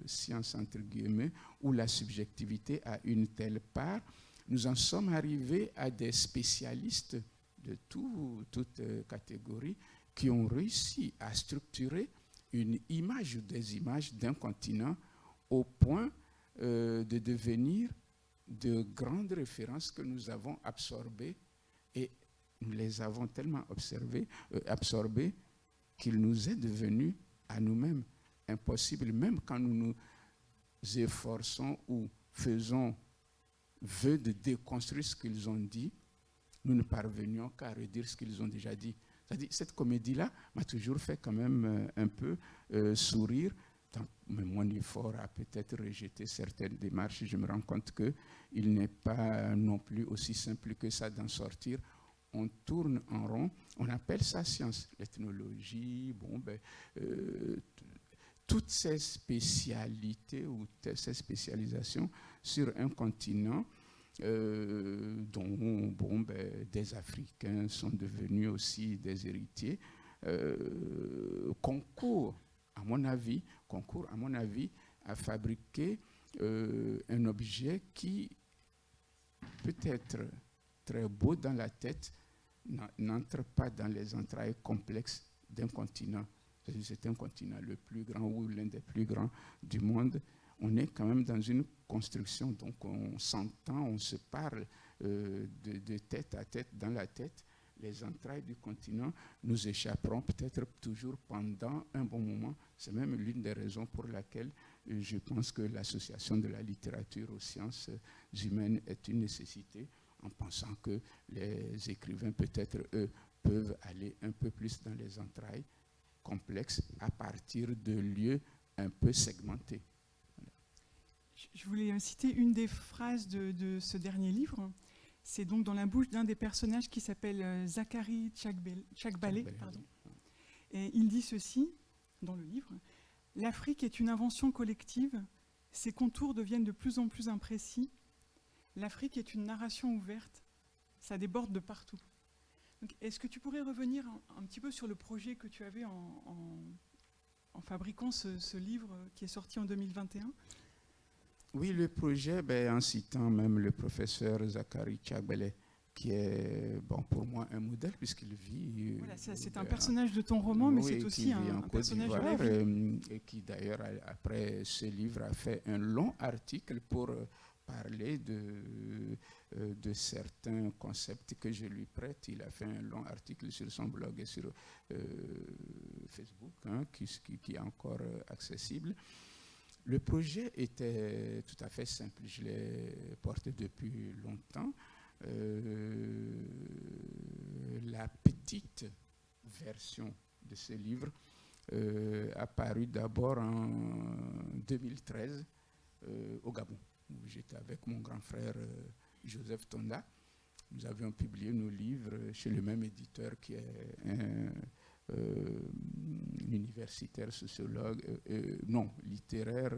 science, entre guillemets, où la subjectivité a une telle part, nous en sommes arrivés à des spécialistes de toutes catégories qui ont réussi à structurer une image ou des images d'un continent au point de devenir de grandes références que nous avons absorbées et nous les avons tellement absorbées qu'il nous est devenu à nous-mêmes impossible, même quand nous nous efforçons ou faisons vœu de déconstruire ce qu'ils ont dit, nous ne parvenions qu'à redire ce qu'ils ont déjà dit. C'est-à-dire, cette comédie-là m'a toujours fait quand même un peu sourire. Mais mon effort a peut-être rejeté certaines démarches. Je me rends compte qu'il n'est pas non plus aussi simple que ça d'en sortir. On tourne en rond, on appelle ça science, l'ethnologie, toutes ces spécialités ou ces spécialisations sur un continent dont des Africains sont devenus aussi des héritiers, concourent à mon avis, à fabriquer un objet qui peut être très beau dans la tête, n'entre pas dans les entrailles complexes d'un continent. C'est un continent le plus grand ou l'un des plus grands du monde. On est quand même dans une construction, donc on s'entend, on se parle de tête à tête, dans la tête. Les entrailles du continent nous échapperont peut-être toujours pendant un bon moment. C'est même l'une des raisons pour laquelle je pense que l'association de la littérature aux sciences humaines est une nécessité, en pensant que les écrivains, peut-être eux, peuvent aller un peu plus dans les entrailles complexes à partir de lieux un peu segmentés. Je voulais citer une des phrases de ce dernier livre. C'est donc dans la bouche d'un des personnages qui s'appelle Zachary Chakbalé. Et il dit ceci dans le livre: « L'Afrique est une invention collective, ses contours deviennent de plus en plus imprécis. L'Afrique est une narration ouverte, ça déborde de partout. » Est-ce que tu pourrais revenir un petit peu sur le projet que tu avais en fabriquant ce livre qui est sorti en 2021 ? Oui, le projet, en citant même le professeur Zachary Chakbalé, qui est bon, pour moi un modèle puisqu'il vit... Voilà, c'est un personnage de ton roman, mais c'est aussi un personnage de la vie. Et qui d'ailleurs, après ce livre, a fait un long article pour parler de certains concepts que je lui prête. Il a fait un long article sur son blog et sur Facebook, hein, qui est encore accessible. Le projet était tout à fait simple. Je l'ai porté depuis longtemps. La petite version de ce livre a paru d'abord en 2013 au Gabon, où j'étais avec mon grand frère Joseph Tonda. Nous avions publié nos livres chez le même éditeur qui est un universitaire sociologue, littéraire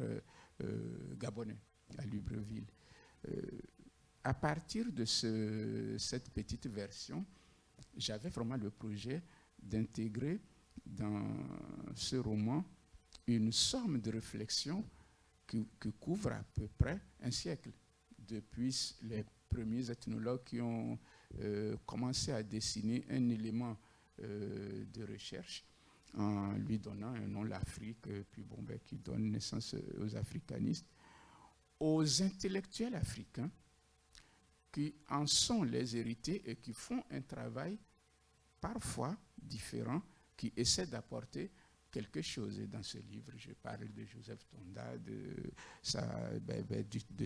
gabonais, à Libreville. À partir de cette petite version, j'avais vraiment le projet d'intégrer dans ce roman une somme de réflexion qui couvre à peu près un siècle, depuis les premiers ethnologues qui ont commencé à dessiner un élément de recherche en lui donnant un nom, l'Afrique, puis qui donne naissance aux africanistes, aux intellectuels africains qui en sont les héritiers et qui font un travail parfois différent, qui essaie d'apporter quelque chose. Et dans ce livre, je parle de Joseph Tonda, de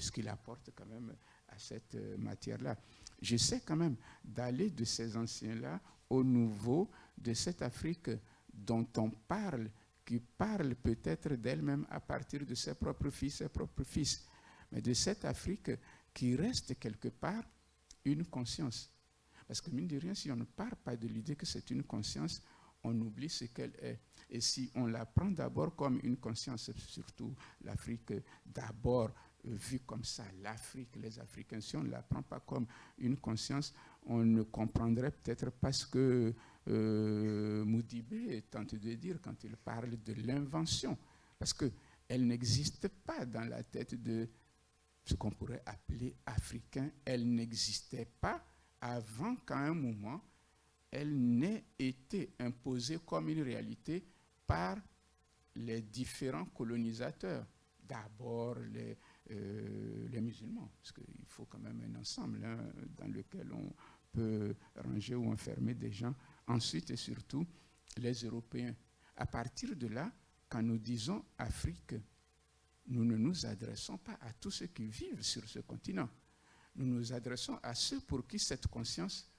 ce qu'il apporte quand même à cette matière-là. J'essaie quand même d'aller de ces anciens-là au nouveau, de cette Afrique dont on parle, qui parle peut-être d'elle-même à partir de ses propres fils, mais de cette Afrique qui reste quelque part une conscience. Parce que mine de rien, si on ne part pas de l'idée que c'est une conscience, on oublie ce qu'elle est. Et si on la prend d'abord comme une conscience, surtout l'Afrique d'abord vue comme ça, l'Afrique, les Africains, si on ne la prend pas comme une conscience, on ne comprendrait peut-être pas ce que Moudibé tente de dire quand il parle de l'invention. Parce qu'elle n'existe pas dans la tête de ce qu'on pourrait appeler africain. Elle n'existait pas avant qu'à un moment, elle n'ait été imposée comme une réalité par les différents colonisateurs. D'abord les musulmans, parce qu'il faut quand même un ensemble dans lequel on peut ranger ou enfermer des gens. Ensuite et surtout, les Européens. À partir de là, quand nous disons Afrique, nous ne nous adressons pas à tous ceux qui vivent sur ce continent. Nous nous adressons à ceux pour qui cette conscience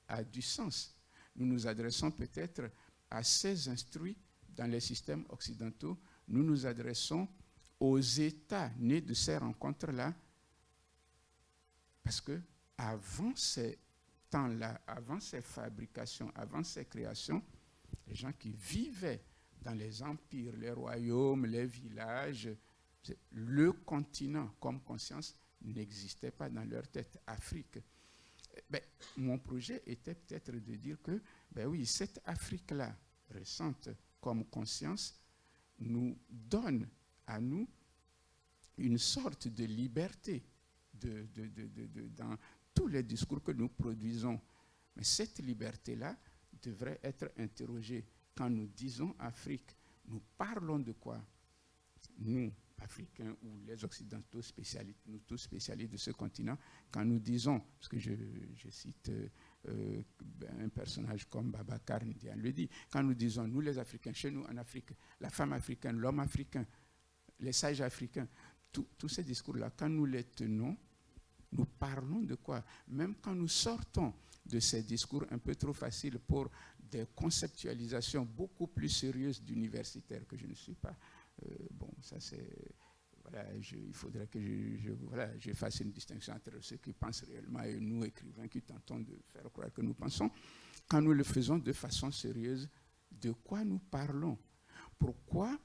a du sens. Nous nous adressons peut-être à ces instruits dans les systèmes occidentaux. Nous nous adressons aux États nés de ces rencontres-là, parce que avant ces temps-là, avant ces fabrications, avant ces créations, les gens qui vivaient dans les empires, les royaumes, les villages, le continent comme conscience n'existait pas dans leur tête. Afrique. Mon projet était peut-être de dire que, oui, cette Afrique-là, récente comme conscience, nous donne à nous une sorte de liberté dans tous les discours que nous produisons. Mais cette liberté-là devrait être interrogée. Quand nous disons Afrique, nous parlons de quoi? Nous, Africains ou les Occidentaux spécialistes, nous tous spécialistes de ce continent, quand nous disons, parce que je cite un personnage comme Babacar Ndiaye le dit, quand nous disons, nous les Africains, chez nous en Afrique, la femme africaine, l'homme africain, les sages africains, tous ces discours-là, quand nous les tenons, nous parlons de quoi? Même quand nous sortons de ces discours un peu trop faciles pour des conceptualisations beaucoup plus sérieuses d'universitaires que je ne suis pas. Ça c'est... Voilà, il faudrait que je fasse une distinction entre ceux qui pensent réellement et nous, écrivains, qui tentons de faire croire que nous pensons. Quand nous le faisons de façon sérieuse, de quoi nous parlons? Pourquoi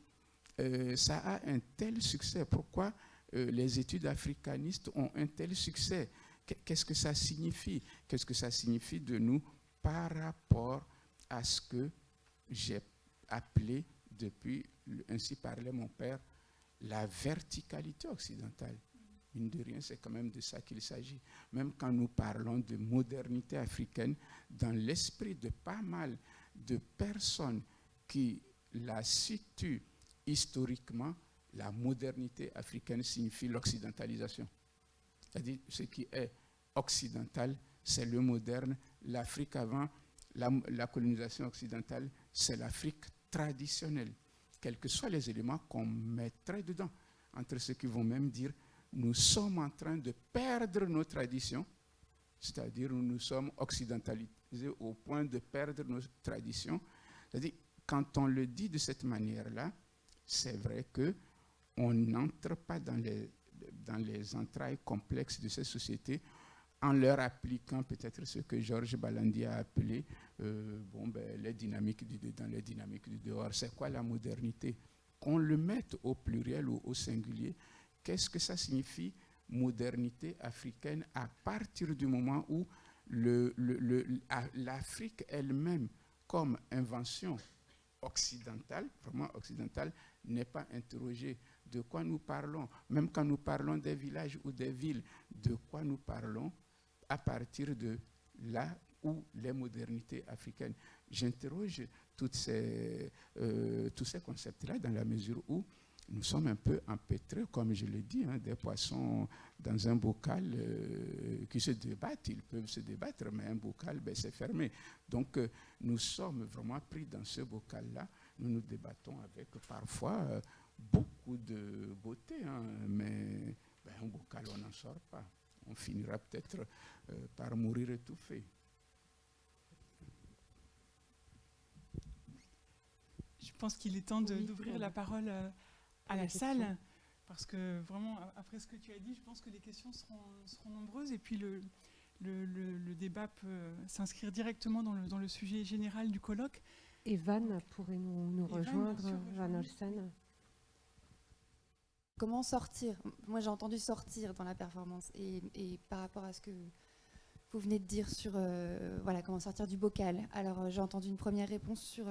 ça a un tel succès? Pourquoi les études africanistes ont un tel succès? Qu'est-ce que ça signifie? Qu'est-ce que ça signifie de nous par rapport à ce que j'ai appelé, depuis, ainsi parlait mon père, la verticalité occidentale? Mine de rien, c'est quand même de ça qu'il s'agit. Même quand nous parlons de modernité africaine, dans l'esprit de pas mal de personnes qui la situent historiquement, la modernité africaine signifie l'occidentalisation. C'est-à-dire, ce qui est occidental, c'est le moderne. L'Afrique avant la colonisation occidentale, c'est l'Afrique traditionnelle, quels que soient les éléments qu'on mettrait dedans. Entre ceux qui vont même dire, nous sommes en train de perdre nos traditions, c'est-à-dire nous sommes occidentalisés au point de perdre nos traditions. C'est-à-dire, quand on le dit de cette manière-là, c'est vrai qu'on n'entre pas dans les entrailles complexes de ces sociétés en leur appliquant peut-être ce que Georges Balandi a appelé les dynamiques du dedans, les dynamiques du dehors. C'est quoi la modernité? Qu'on le mette au pluriel ou au singulier, qu'est-ce que ça signifie, modernité africaine, à partir du moment où l'Afrique elle-même, comme invention occidentale, vraiment occidentale, n'est pas interrogée. De quoi nous parlons? Même quand nous parlons des villages ou des villes, de quoi nous parlons à partir de là où les modernités africaines? J'interroge tous ces concepts-là dans la mesure où nous sommes un peu empêtrés, comme je l'ai dit, des poissons dans un bocal qui se débattent. Ils peuvent se débattre, mais un bocal, c'est fermé. Donc, nous sommes vraiment pris dans ce bocal-là. Nous nous débattons avec parfois beaucoup de beauté, mais un bocal, on n'en sort pas. On finira peut-être par mourir étouffé. Je pense qu'il est temps d'ouvrir la parole à la salle, parce que vraiment, après ce que tu as dit, je pense que les questions seront nombreuses, et puis le débat peut s'inscrire directement dans le sujet général du colloque. Et Van pourrait nous rejoindre, Van Olsen. Comment sortir? Moi, j'ai entendu sortir dans la performance, et par rapport à ce que vous venez de dire sur comment sortir du bocal. Alors, j'ai entendu une première réponse sur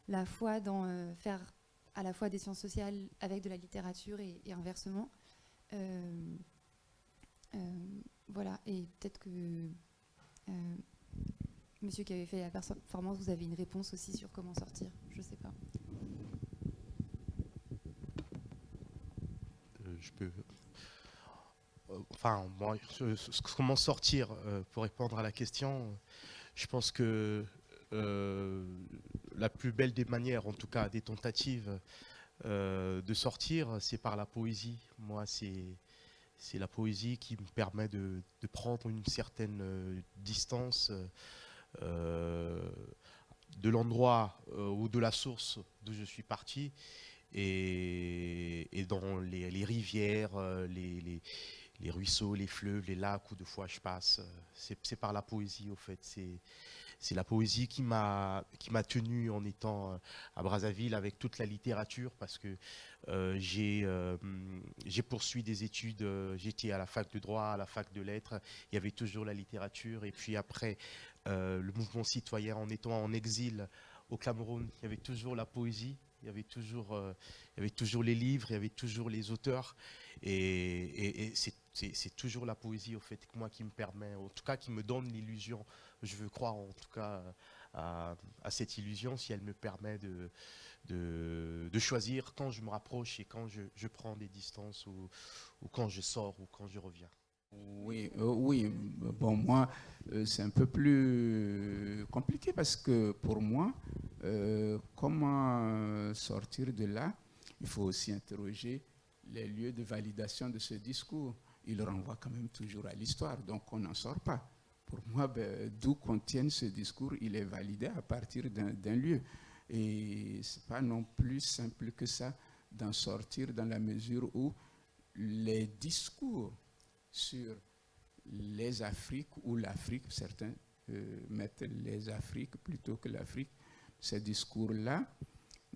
la foi dans faire à la fois des sciences sociales avec de la littérature et inversement. Voilà, et peut-être que monsieur qui avait fait la performance, vous avez une réponse aussi sur comment sortir, je ne sais pas. Je peux... moi, comment sortir pour répondre à la question, je pense que la plus belle des manières, en tout cas des tentatives de sortir, c'est par la poésie. Moi, c'est la poésie qui me permet de prendre une certaine distance de l'endroit ou de la source d'où je suis parti, et dans les rivières, les ruisseaux, les fleuves, les lacs où de fois je passe, c'est par la poésie au fait. C'est la poésie qui m'a tenu en étant à Brazzaville avec toute la littérature, parce que j'ai poursuivi des études, j'étais à la fac de droit, à la fac de lettres, il y avait toujours la littérature, et puis après le mouvement citoyen, en étant en exil au Cameroun, il y avait toujours la poésie, il y avait toujours les livres, il y avait toujours les auteurs, et c'est toujours la poésie au fait, moi, qui me permet, en tout cas qui me donne l'illusion. Je veux croire en tout cas à cette illusion, si elle me permet de choisir quand je me rapproche et quand je prends des distances, ou quand je sors ou quand je reviens. Oui, bon, moi, c'est un peu plus compliqué, parce que pour moi, comment sortir de là? Il faut aussi interroger les lieux de validation de ce discours. Il renvoie quand même toujours à l'histoire, donc on n'en sort pas. Pour moi, d'où contienne ce discours, il est validé à partir d'un lieu. Et ce n'est pas non plus simple que ça d'en sortir, dans la mesure où les discours sur les Afriques ou l'Afrique, certains mettent les Afriques plutôt que l'Afrique, ces discours-là,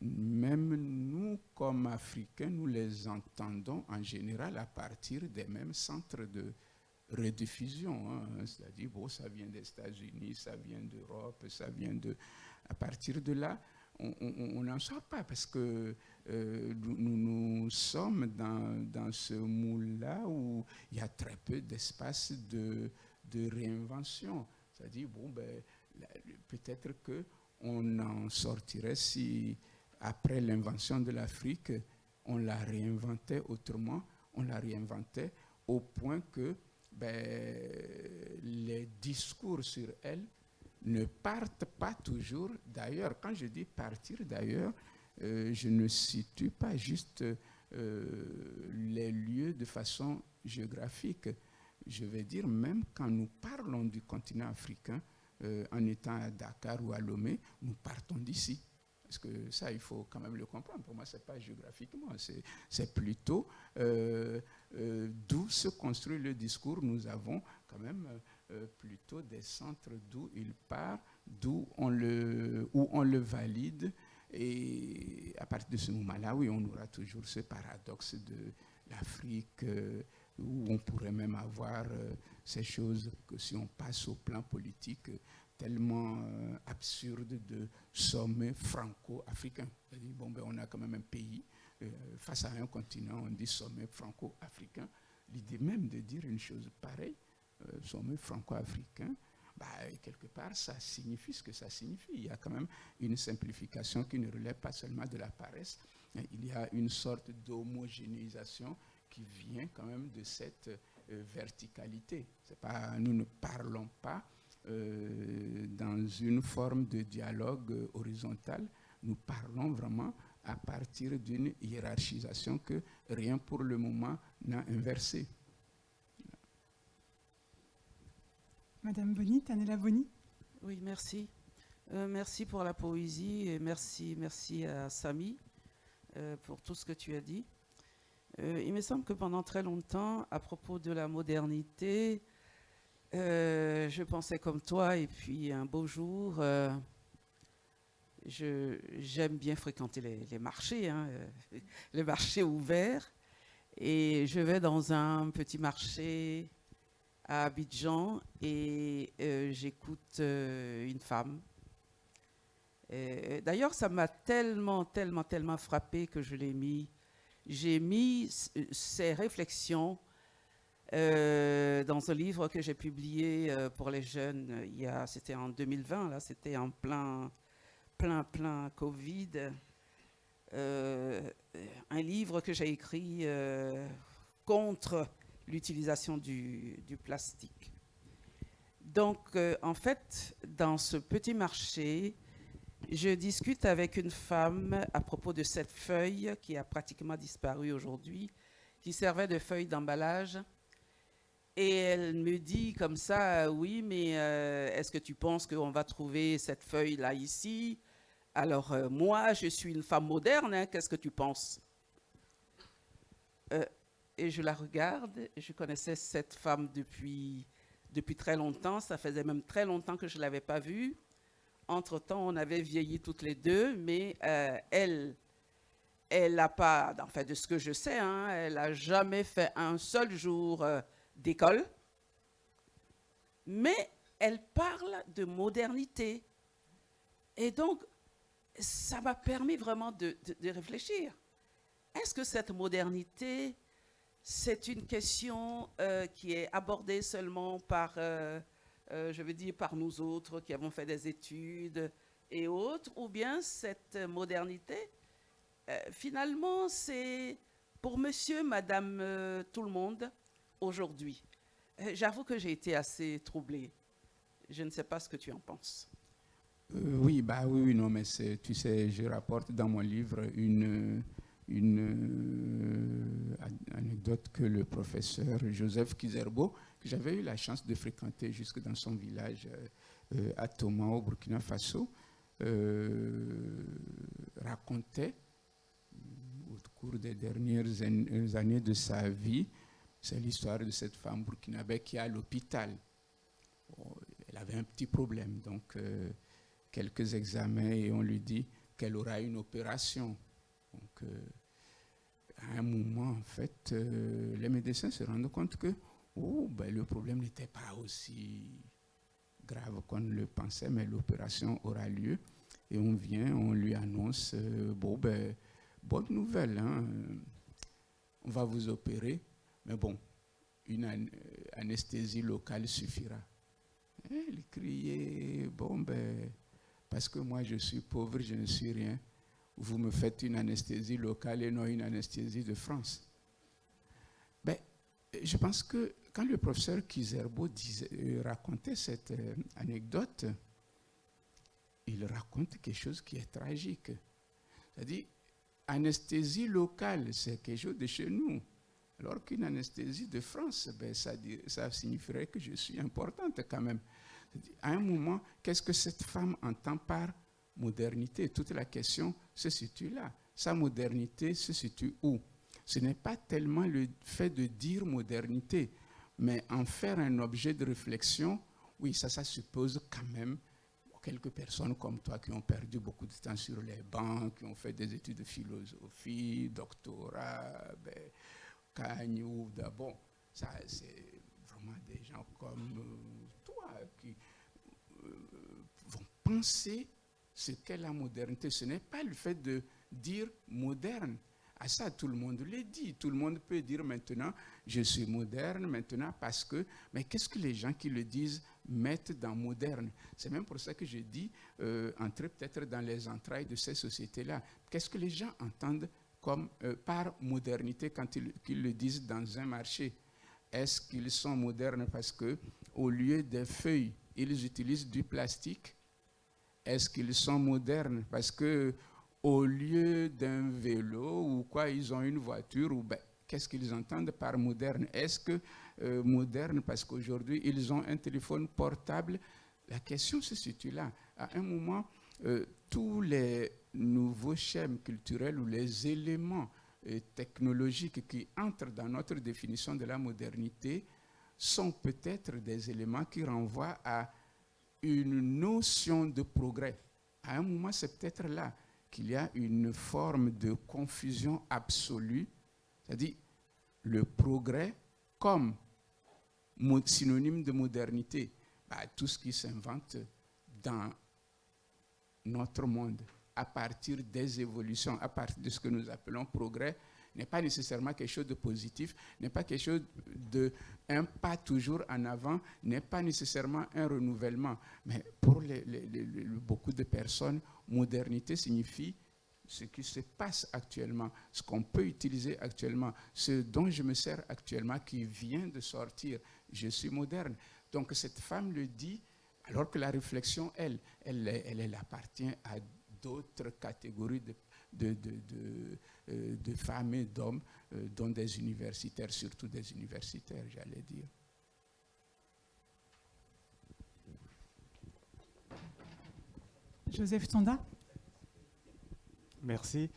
même nous, comme Africains, nous les entendons en général à partir des mêmes centres de rediffusion, c'est-à-dire, ça vient des États-Unis, ça vient d'Europe, ça vient de... À partir de là, on n'en sort pas, parce que nous sommes dans ce moule-là où il y a très peu d'espace de réinvention. C'est-à-dire, bon, ben, peut-être qu'on en sortirait si, après l'invention de l'Afrique, on la réinventait autrement, on la réinventait au point que les discours sur elle ne partent pas toujours d'ailleurs. Quand je dis partir d'ailleurs, je ne situe pas juste les lieux de façon géographique. Je vais dire, même quand nous parlons du continent africain, en étant à Dakar ou à Lomé, nous partons d'ici. Parce que ça, il faut quand même le comprendre. Pour moi, ce n'est pas géographiquement, c'est plutôt d'où se construit le discours. Nous avons quand même plutôt des centres d'où il part, où on le valide. Et à partir de ce moment-là, oui, on aura toujours ce paradoxe de l'Afrique, où on pourrait même avoir ces choses que si on passe au plan politique, tellement absurde de sommet franco-africain. C'est-à-dire, bon, ben, on a quand même un pays face à un continent, on dit sommet franco-africain. L'idée même de dire une chose pareille, sommet franco-africain, quelque part, ça signifie ce que ça signifie. Il y a quand même une simplification qui ne relève pas seulement de la paresse. Il y a une sorte d'homogénéisation qui vient quand même de cette verticalité. C'est pas, nous ne parlons pas dans une forme de dialogue horizontal, nous parlons vraiment à partir d'une hiérarchisation que rien pour le moment n'a inversée. Madame Boni, Tanela Boni. Oui, merci. Merci pour la poésie et merci à Samy pour tout ce que tu as dit. Il me semble que pendant très longtemps, à propos de la modernité, je pensais comme toi et puis un beau jour, j'aime bien fréquenter les marchés, hein, les marchés ouverts. Et je vais dans un petit marché à Abidjan et j'écoute une femme. D'ailleurs, ça m'a tellement frappé que j'ai mis ces réflexions dans un livre que j'ai publié pour les jeunes. C'était en 2020, là, c'était en plein Covid. Un livre que j'ai écrit contre l'utilisation du plastique. Donc, en fait, dans ce petit marché, je discute avec une femme à propos de cette feuille qui a pratiquement disparu aujourd'hui, qui servait de feuille d'emballage. Et elle me dit comme ça, oui, mais est-ce que tu penses qu'on va trouver cette feuille-là ici? Alors, moi, je suis une femme moderne, hein, qu'est-ce que tu penses? Et je la regarde, je connaissais cette femme depuis très longtemps, ça faisait même très longtemps que je ne l'avais pas vue. Entre-temps, on avait vieilli toutes les deux, mais elle n'a pas, en fait, de ce que je sais, hein, elle n'a jamais fait un seul jour d'école, mais elle parle de modernité. Et donc, ça m'a permis vraiment de réfléchir. Est-ce que cette modernité, c'est une question qui est abordée seulement par, je veux dire, par nous autres qui avons fait des études et autres, ou bien cette modernité, finalement, c'est pour monsieur, madame, tout le monde, aujourd'hui. J'avoue que j'ai été assez troublée. Je ne sais pas ce que tu en penses. Oui, non, mais tu sais, je rapporte dans mon livre une anecdote que le professeur Joseph Kizerbo, que j'avais eu la chance de fréquenter jusque dans son village à Toma, au Burkina Faso, racontait au cours des dernières années de sa vie. C'est l'histoire de cette femme burkinabé qui est à l'hôpital. Elle avait un petit problème, donc quelques examens et on lui dit qu'elle aura une opération. Donc, à un moment, en fait, les médecins se rendent compte que le problème n'était pas aussi grave qu'on le pensait, mais l'opération aura lieu. Et on lui annonce, bonne nouvelle, hein. On va vous opérer, mais bon, une anesthésie locale suffira. Il criait, bon, ben, parce que moi je suis pauvre, je ne suis rien. Vous me faites une anesthésie locale et non une anesthésie de France. Ben, je pense que quand le professeur Kizerbo racontait cette anecdote, il raconte quelque chose qui est tragique. C'est-à-dire, anesthésie locale, c'est quelque chose de chez nous. Alors qu'une anesthésie de France, ben, ça signifierait que je suis importante quand même. À un moment, qu'est-ce que cette femme entend par modernité? Toute la question se situe là. Sa modernité se situe où? Ce n'est pas tellement le fait de dire modernité, mais en faire un objet de réflexion. Oui, ça suppose quand même quelques personnes comme toi qui ont perdu beaucoup de temps sur les bancs, qui ont fait des études de philosophie, doctorat, Kagnou, bon, ça c'est vraiment des gens comme toi qui vont penser ce qu'est la modernité. Ce n'est pas le fait de dire moderne. À ça, tout le monde le dit. Tout le monde peut dire maintenant, je suis moderne maintenant parce que... Mais qu'est-ce que les gens qui le disent mettent dans moderne? C'est même pour ça que je dis, entrer peut-être dans les entrailles de ces sociétés-là. Qu'est-ce que les gens entendent comme, par modernité quand ils le disent dans un marché? Est-ce qu'ils sont modernes parce qu'au lieu des feuilles, ils utilisent du plastique? Est-ce qu'ils sont modernes parce qu'au lieu d'un vélo ou quoi, ils ont une voiture? Ou qu'est-ce qu'ils entendent par moderne? Est-ce que moderne parce qu'aujourd'hui, ils ont un téléphone portable? La question se situe là. À un moment, tous les nouveaux schèmes culturels ou les éléments technologiques qui entrent dans notre définition de la modernité sont peut-être des éléments qui renvoient à une notion de progrès. À un moment, c'est peut-être là qu'il y a une forme de confusion absolue, c'est-à-dire le progrès comme synonyme de modernité. Tout ce qui s'invente dans notre monde à partir des évolutions, à partir de ce que nous appelons progrès, n'est pas nécessairement quelque chose de positif, n'est pas quelque chose un pas toujours en avant, n'est pas nécessairement un renouvellement. Mais pour beaucoup de personnes, modernité signifie ce qui se passe actuellement, ce qu'on peut utiliser actuellement, ce dont je me sers actuellement, qui vient de sortir. Je suis moderne. Donc cette femme le dit, alors que la réflexion, elle appartient à d'autres catégories de femmes et d'hommes, dont des universitaires, surtout des universitaires, j'allais dire. Joseph Tanda. Merci.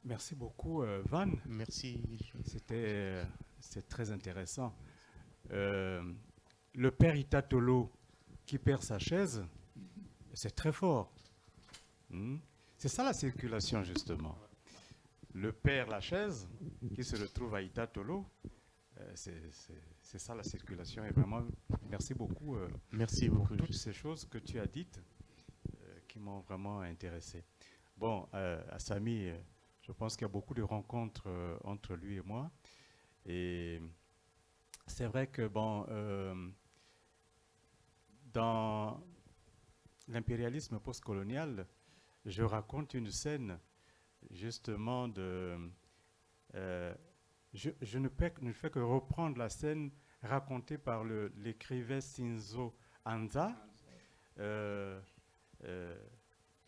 Merci beaucoup, Van. Merci. C'est très intéressant. Le père Itatolo qui perd sa chaise, c'est très fort. C'est ça la circulation, justement. Le père la chaise, qui se retrouve à Itatolo, c'est ça la circulation. Et vraiment, merci beaucoup, merci pour beaucoup toutes ces choses que tu as dites qui m'ont vraiment intéressé. Bon, Assami, je pense qu'il y a beaucoup de rencontres entre lui et moi. Et c'est vrai que, bon, dans l'impérialisme postcolonial, je raconte une scène justement de... je ne fais que reprendre la scène racontée par l'écrivain Shinzo Anza,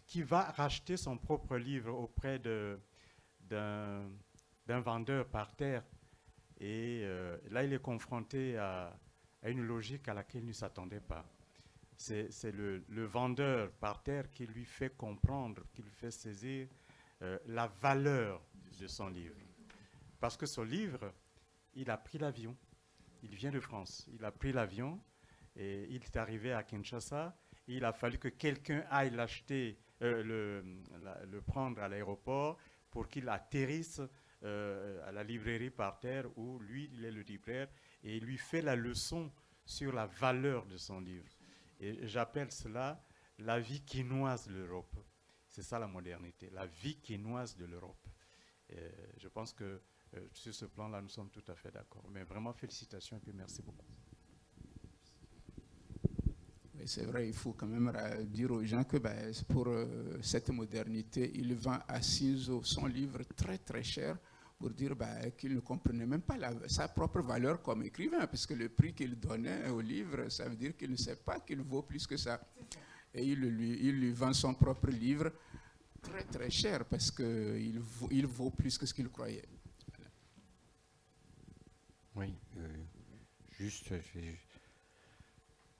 qui va racheter son propre livre auprès d'un vendeur par terre. Et là, il est confronté à une logique à laquelle il ne s'attendait pas. C'est le vendeur par terre qui lui fait comprendre, qui lui fait saisir la valeur de son livre. Parce que son livre, il a pris l'avion. Il vient de France. Il a pris l'avion et il est arrivé à Kinshasa. Et il a fallu que quelqu'un aille l'acheter, le prendre à l'aéroport pour qu'il atterrisse à la librairie par terre où lui, il est le libraire et il lui fait la leçon sur la valeur de son livre. Et j'appelle cela la vie quinoise de l'Europe. C'est ça la modernité, la vie quinoise de l'Europe. Je pense que sur ce plan-là, nous sommes tout à fait d'accord. Mais vraiment, félicitations et puis merci beaucoup. Oui, c'est vrai, il faut quand même dire aux gens que pour cette modernité, il vend à Cinzo son livre très très cher pour dire qu'il ne comprenait même pas sa propre valeur comme écrivain, parce que le prix qu'il donnait au livre, ça veut dire qu'il ne sait pas qu'il vaut plus que ça. Et il lui vend son propre livre très très cher parce qu'il vaut plus que ce qu'il croyait. Voilà. Oui, juste,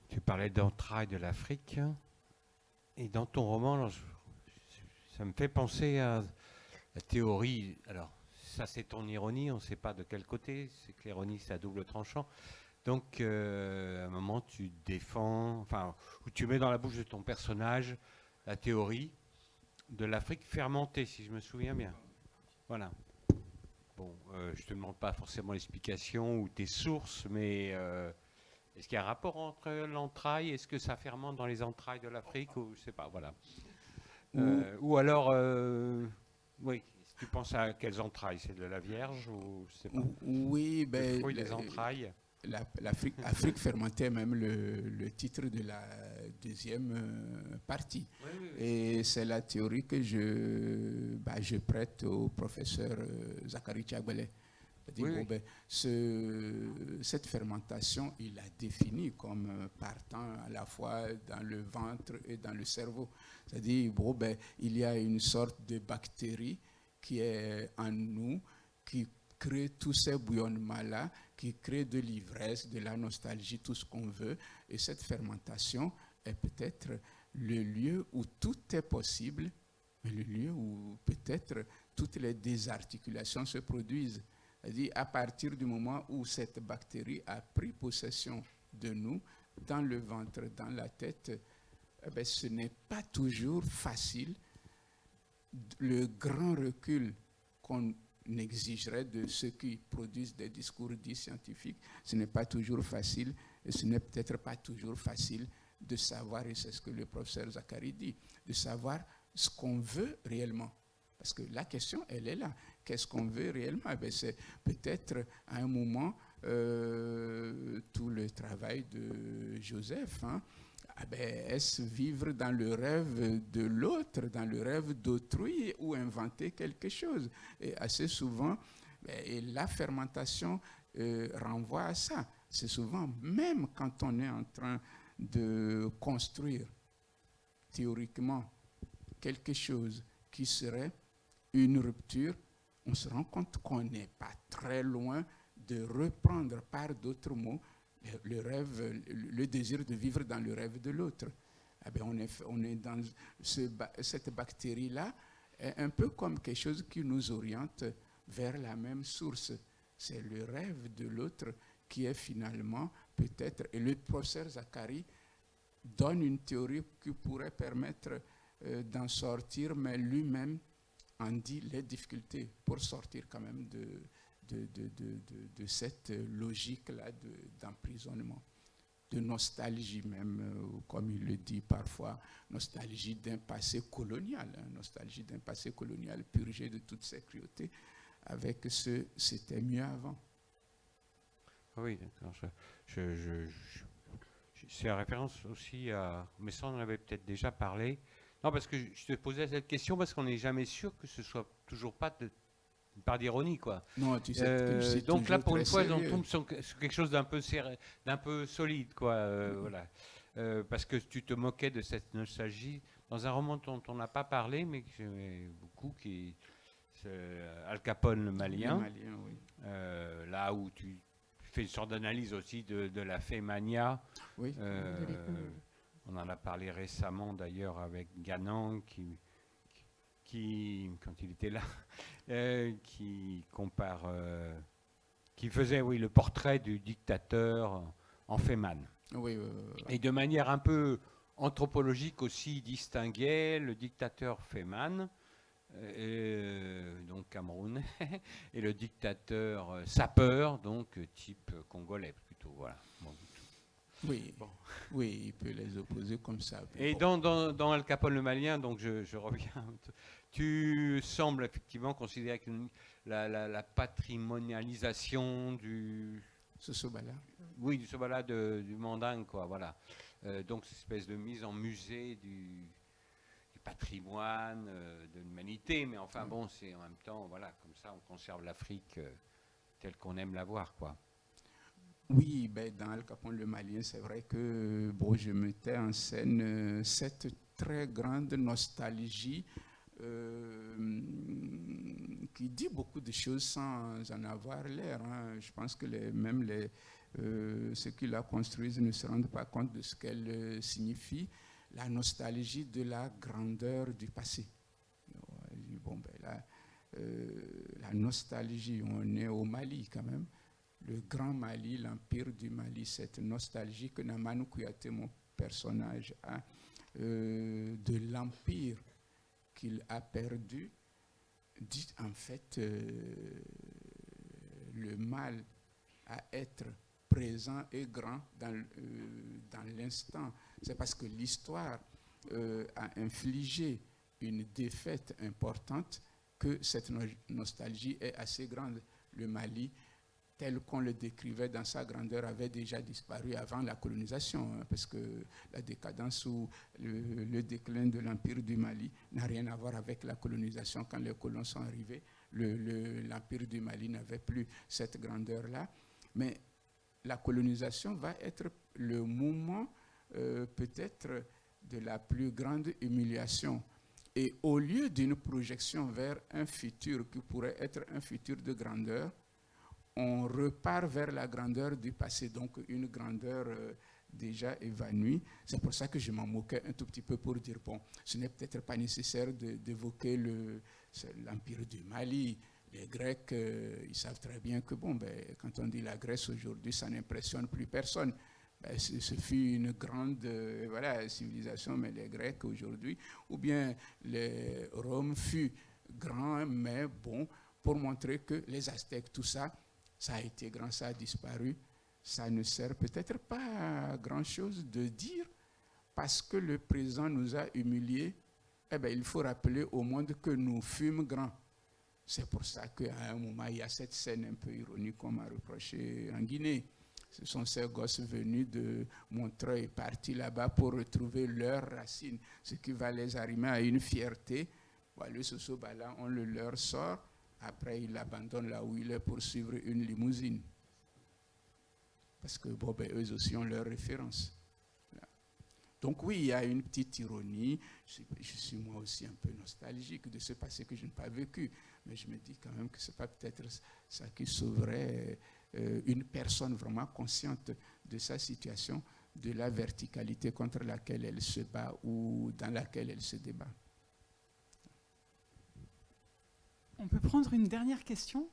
tu parlais d'entrailles de l'Afrique, et dans ton roman, alors, ça me fait penser à la théorie. Alors, ça c'est ton ironie, on ne sait pas de quel côté, c'est que l'ironie c'est à double tranchant. Donc, à un moment, tu défends, enfin, ou tu mets dans la bouche de ton personnage la théorie de l'Afrique fermentée, si je me souviens bien. Voilà. Bon, je ne te demande pas forcément l'explication ou tes sources, mais est-ce qu'il y a un rapport entre l'entraille? Est-ce que ça fermente dans les entrailles de l'Afrique? Ou je ne sais pas, voilà. Ou alors, oui, tu penses à quelles entrailles? C'est de la Vierge ou je sais pas? Oui, le fruit des entrailles. L'Afrique fermentée, même le titre de la deuxième partie. Oui, oui, oui. Et c'est la théorie que je prête au professeur Zachary Tchagbele. Oui, oui. Cette fermentation, il l'a définie comme partant à la fois dans le ventre et dans le cerveau. C'est-à-dire, il y a une sorte de bactérie qui est en nous, qui crée tous ces bouillonnements-là, qui crée de l'ivresse, de la nostalgie, tout ce qu'on veut. Et cette fermentation est peut-être le lieu où tout est possible, mais le lieu où peut-être toutes les désarticulations se produisent. C'est-à-dire à partir du moment où cette bactérie a pris possession de nous, dans le ventre, dans la tête, ce n'est pas toujours facile. Le grand recul qu'on exigerait de ceux qui produisent des discours dits scientifiques, ce n'est pas toujours facile, et ce n'est peut-être pas toujours facile de savoir, et c'est ce que le professeur Zachary dit, de savoir ce qu'on veut réellement. Parce que la question, elle est là. Qu'est-ce qu'on veut réellement? C'est peut-être à un moment tout le travail de Joseph. Est-ce vivre dans le rêve de l'autre, dans le rêve d'autrui, ou inventer quelque chose? Et assez souvent, et la fermentation renvoie à ça. C'est souvent, même quand on est en train de construire théoriquement quelque chose qui serait une rupture, on se rend compte qu'on n'est pas très loin de reprendre par d'autres mots le rêve, le désir de vivre dans le rêve de l'autre. On est dans cette bactérie-là, un peu comme quelque chose qui nous oriente vers la même source. C'est le rêve de l'autre qui est finalement peut-être, et le professeur Zachary donne une théorie qui pourrait permettre d'en sortir, mais lui-même en dit les difficultés pour sortir quand même de cette logique-là d'emprisonnement, de nostalgie même, comme il le dit parfois, nostalgie d'un passé colonial, nostalgie d'un passé colonial purgé de toutes ses cruautés, avec c'était mieux avant. Oui, d'accord. C'est la référence aussi à... Mais ça, on en avait peut-être déjà parlé. Non, parce que je te posais cette question parce qu'on n'est jamais sûr que ce soit toujours pas une part d'ironie, quoi. Non, tu sais que c'est donc là, pour une fois, sérieux. on tombe sur quelque chose d'un peu solide, quoi. Voilà. Parce que tu te moquais de cette nostalgie dans un roman dont on n'a pas parlé, mais que j'aimais beaucoup, qui est Al Capone, le Malien. Le Malien, oui. Là où tu fais une sorte d'analyse aussi de la Fémania. Oui. On en a parlé récemment d'ailleurs avec Guénon qui quand il était là, qui compare, qui faisait le portrait du dictateur en Féman. Oui. Et de manière un peu anthropologique aussi, il distinguait le dictateur Féman, donc camerounais, et le dictateur sapeur, donc type congolais plutôt. Voilà. Bon. Oui, Bon. oui, il peut les opposer comme ça. Et Bon. dans Al Capone le malien, donc je reviens, tu sembles effectivement considérer que la patrimonialisation du... Sosobala. Oui, du Sobala du Mandingue, quoi, voilà. Donc, cette espèce de mise en musée du patrimoine, de l'humanité, mais enfin bon, c'est en même temps, voilà, comme ça, on conserve l'Afrique telle qu'on aime la voir, quoi. Oui, ben, dans Al Capone le malien, c'est vrai que bon, je mettais en scène cette très grande nostalgie qui dit beaucoup de choses sans en avoir l'air. Hein. Je pense que ceux qui la construisent ne se rendent pas compte de ce qu'elle signifie. La nostalgie de la grandeur du passé. Bon, ben là, la nostalgie, on est au Mali quand même. Le grand Mali, l'empire du Mali, cette nostalgie que Namanou Kouyaté, mon personnage, a de l'empire qu'il a perdu, dit en fait le mal à être présent et grand dans l'instant. C'est parce que l'histoire a infligé une défaite importante que cette nostalgie est assez grande. Le Mali, tel qu'on le décrivait dans sa grandeur, avait déjà disparu avant la colonisation, hein, parce que la décadence ou le déclin de l'empire du Mali n'a rien à voir avec la colonisation. Quand les colons sont arrivés, l'empire du Mali n'avait plus cette grandeur-là. Mais la colonisation va être le moment peut-être de la plus grande humiliation. Et au lieu d'une projection vers un futur qui pourrait être un futur de grandeur, on repart vers la grandeur du passé, donc une grandeur déjà évanouie. C'est pour ça que je m'en moquais un tout petit peu pour dire, bon, ce n'est peut-être pas nécessaire d'évoquer l'empire du Mali. Les Grecs, ils savent très bien que, bon, ben, quand on dit la Grèce aujourd'hui, ça n'impressionne plus personne. Ben, ce fut une grande civilisation, mais les Grecs aujourd'hui, ou bien Rome fut grand, mais bon, pour montrer que les Aztèques, tout ça, ça a été grand, ça a disparu. Ça ne sert peut-être pas à grand-chose de dire, parce que le présent nous a humiliés. Eh bien, il faut rappeler au monde que nous fûmes grands. C'est pour ça qu'à un moment, il y a cette scène un peu ironique qu'on m'a reproché en Guinée. Ce sont ces gosses venus de Montreuil, partis là-bas pour retrouver leurs racines, ce qui va les arrimer à une fierté. Bon, le Sosobala, on le leur sort. Après, il abandonne là où il est pour suivre une limousine. Parce que bon, ben, eux aussi ont leurs références. Voilà. Donc oui, il y a une petite ironie. Je suis moi aussi un peu nostalgique de ce passé que je n'ai pas vécu. Mais je me dis quand même que ce n'est pas peut-être ça qui sauverait une personne vraiment consciente de sa situation, de la verticalité contre laquelle elle se bat ou dans laquelle elle se débat. On peut prendre une dernière question ?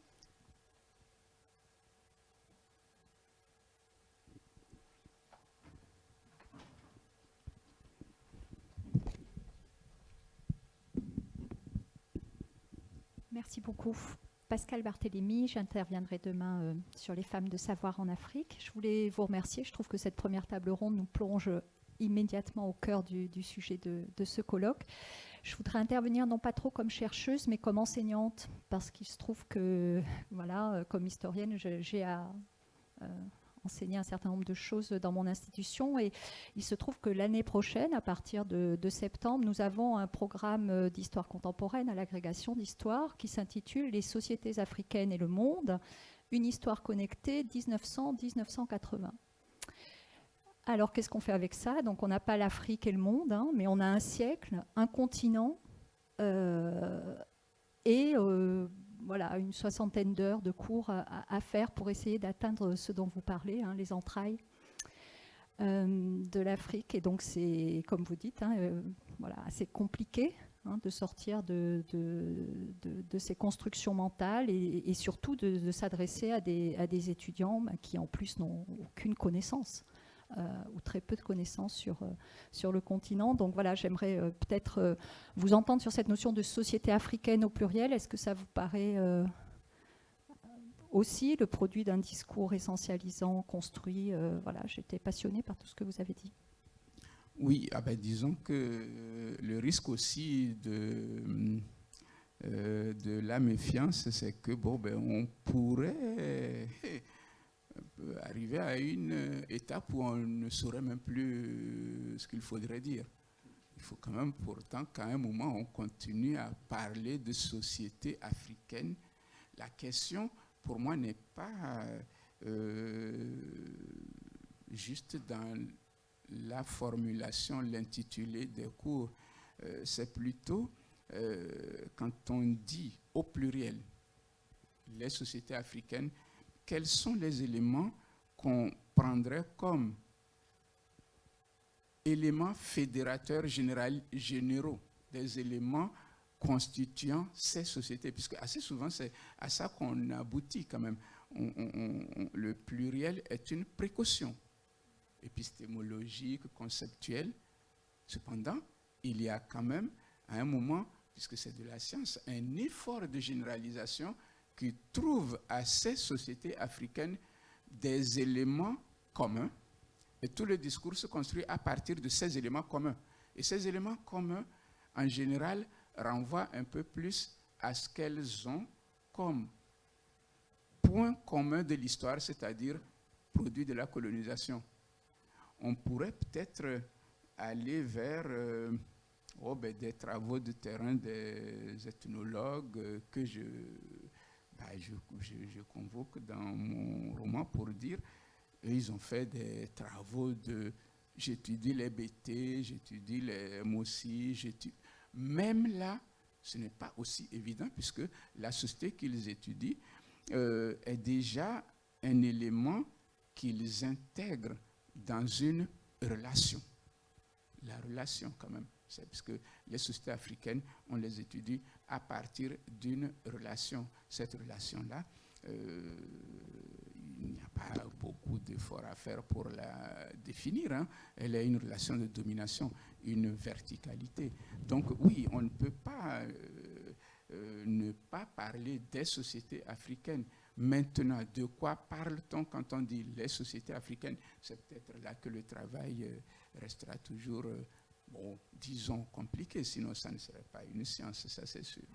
Merci beaucoup. Pascal Barthélémy, j'interviendrai demain sur les femmes de savoir en Afrique. Je voulais vous remercier. Je trouve que cette première table ronde nous plonge immédiatement au cœur du sujet de ce colloque. Je voudrais intervenir non pas trop comme chercheuse, mais comme enseignante, parce qu'il se trouve que, voilà, comme historienne, j'ai à enseigner un certain nombre de choses dans mon institution, et il se trouve que l'année prochaine, à partir de septembre, nous avons un programme d'histoire contemporaine à l'agrégation d'histoire qui s'intitule « Les sociétés africaines et le monde, une histoire connectée 1900-1980 ». Alors, qu'est-ce qu'on fait avec ça? Donc, on n'a pas l'Afrique et le monde, hein, mais on a un siècle, un continent et voilà, une soixantaine d'heures de cours à faire pour essayer d'atteindre ce dont vous parlez, hein, les entrailles de l'Afrique. Et donc, c'est, comme vous dites, hein, voilà, assez compliqué, hein, de sortir de ces constructions mentales et surtout de s'adresser à des étudiants qui, en plus, n'ont aucune connaissance. Ou très peu de connaissances sur le continent. Donc voilà, j'aimerais peut-être vous entendre sur cette notion de société africaine au pluriel. Est-ce que ça vous paraît aussi le produit d'un discours essentialisant, construit. Voilà, j'étais passionnée par tout ce que vous avez dit. Oui, disons que le risque aussi de la méfiance, c'est que on pourrait arriver à une étape où on ne saurait même plus ce qu'il faudrait dire. Il faut quand même pourtant qu'à un moment, on continue à parler de société africaine. La question, pour moi, n'est pas juste dans la formulation, l'intitulé des cours. C'est plutôt quand on dit au pluriel les sociétés africaines, quels sont les éléments qu'on prendrait comme éléments fédérateurs généraux, des éléments constituant ces sociétés, puisque assez souvent c'est à ça qu'on aboutit quand même. Le pluriel est une précaution épistémologique, conceptuelle. Cependant, il y a quand même, à un moment, puisque c'est de la science, un effort de généralisation qui trouve à ces sociétés africaines des éléments communs, et tout le discours se construit à partir de ces éléments communs. Et ces éléments communs, en général, renvoient un peu plus à ce qu'elles ont comme point commun de l'histoire, c'est-à-dire produit de la colonisation. On pourrait peut-être aller vers des travaux de terrain des ethnologues que je convoque dans mon roman pour dire, ils ont fait des travaux j'étudie les BT, j'étudie les Mossi, même là, ce n'est pas aussi évident puisque la société qu'ils étudient est déjà un élément qu'ils intègrent dans une relation. La relation quand même, c'est parce que les sociétés africaines, on les étudie à partir d'une relation. Cette relation-là, il n'y a pas beaucoup d'efforts à faire pour la définir. Hein. Elle est une relation de domination, une verticalité. Donc oui, on ne peut pas ne pas parler des sociétés africaines. Maintenant, de quoi parle-t-on quand on dit les sociétés africaines? C'est peut-être là que le travail restera toujours, disons, compliqué, sinon ça ne serait pas une science, ça c'est sûr.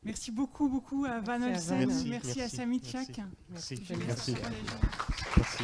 Merci beaucoup à Van Olsen, merci à Samy Tchak. Merci. Merci. Merci.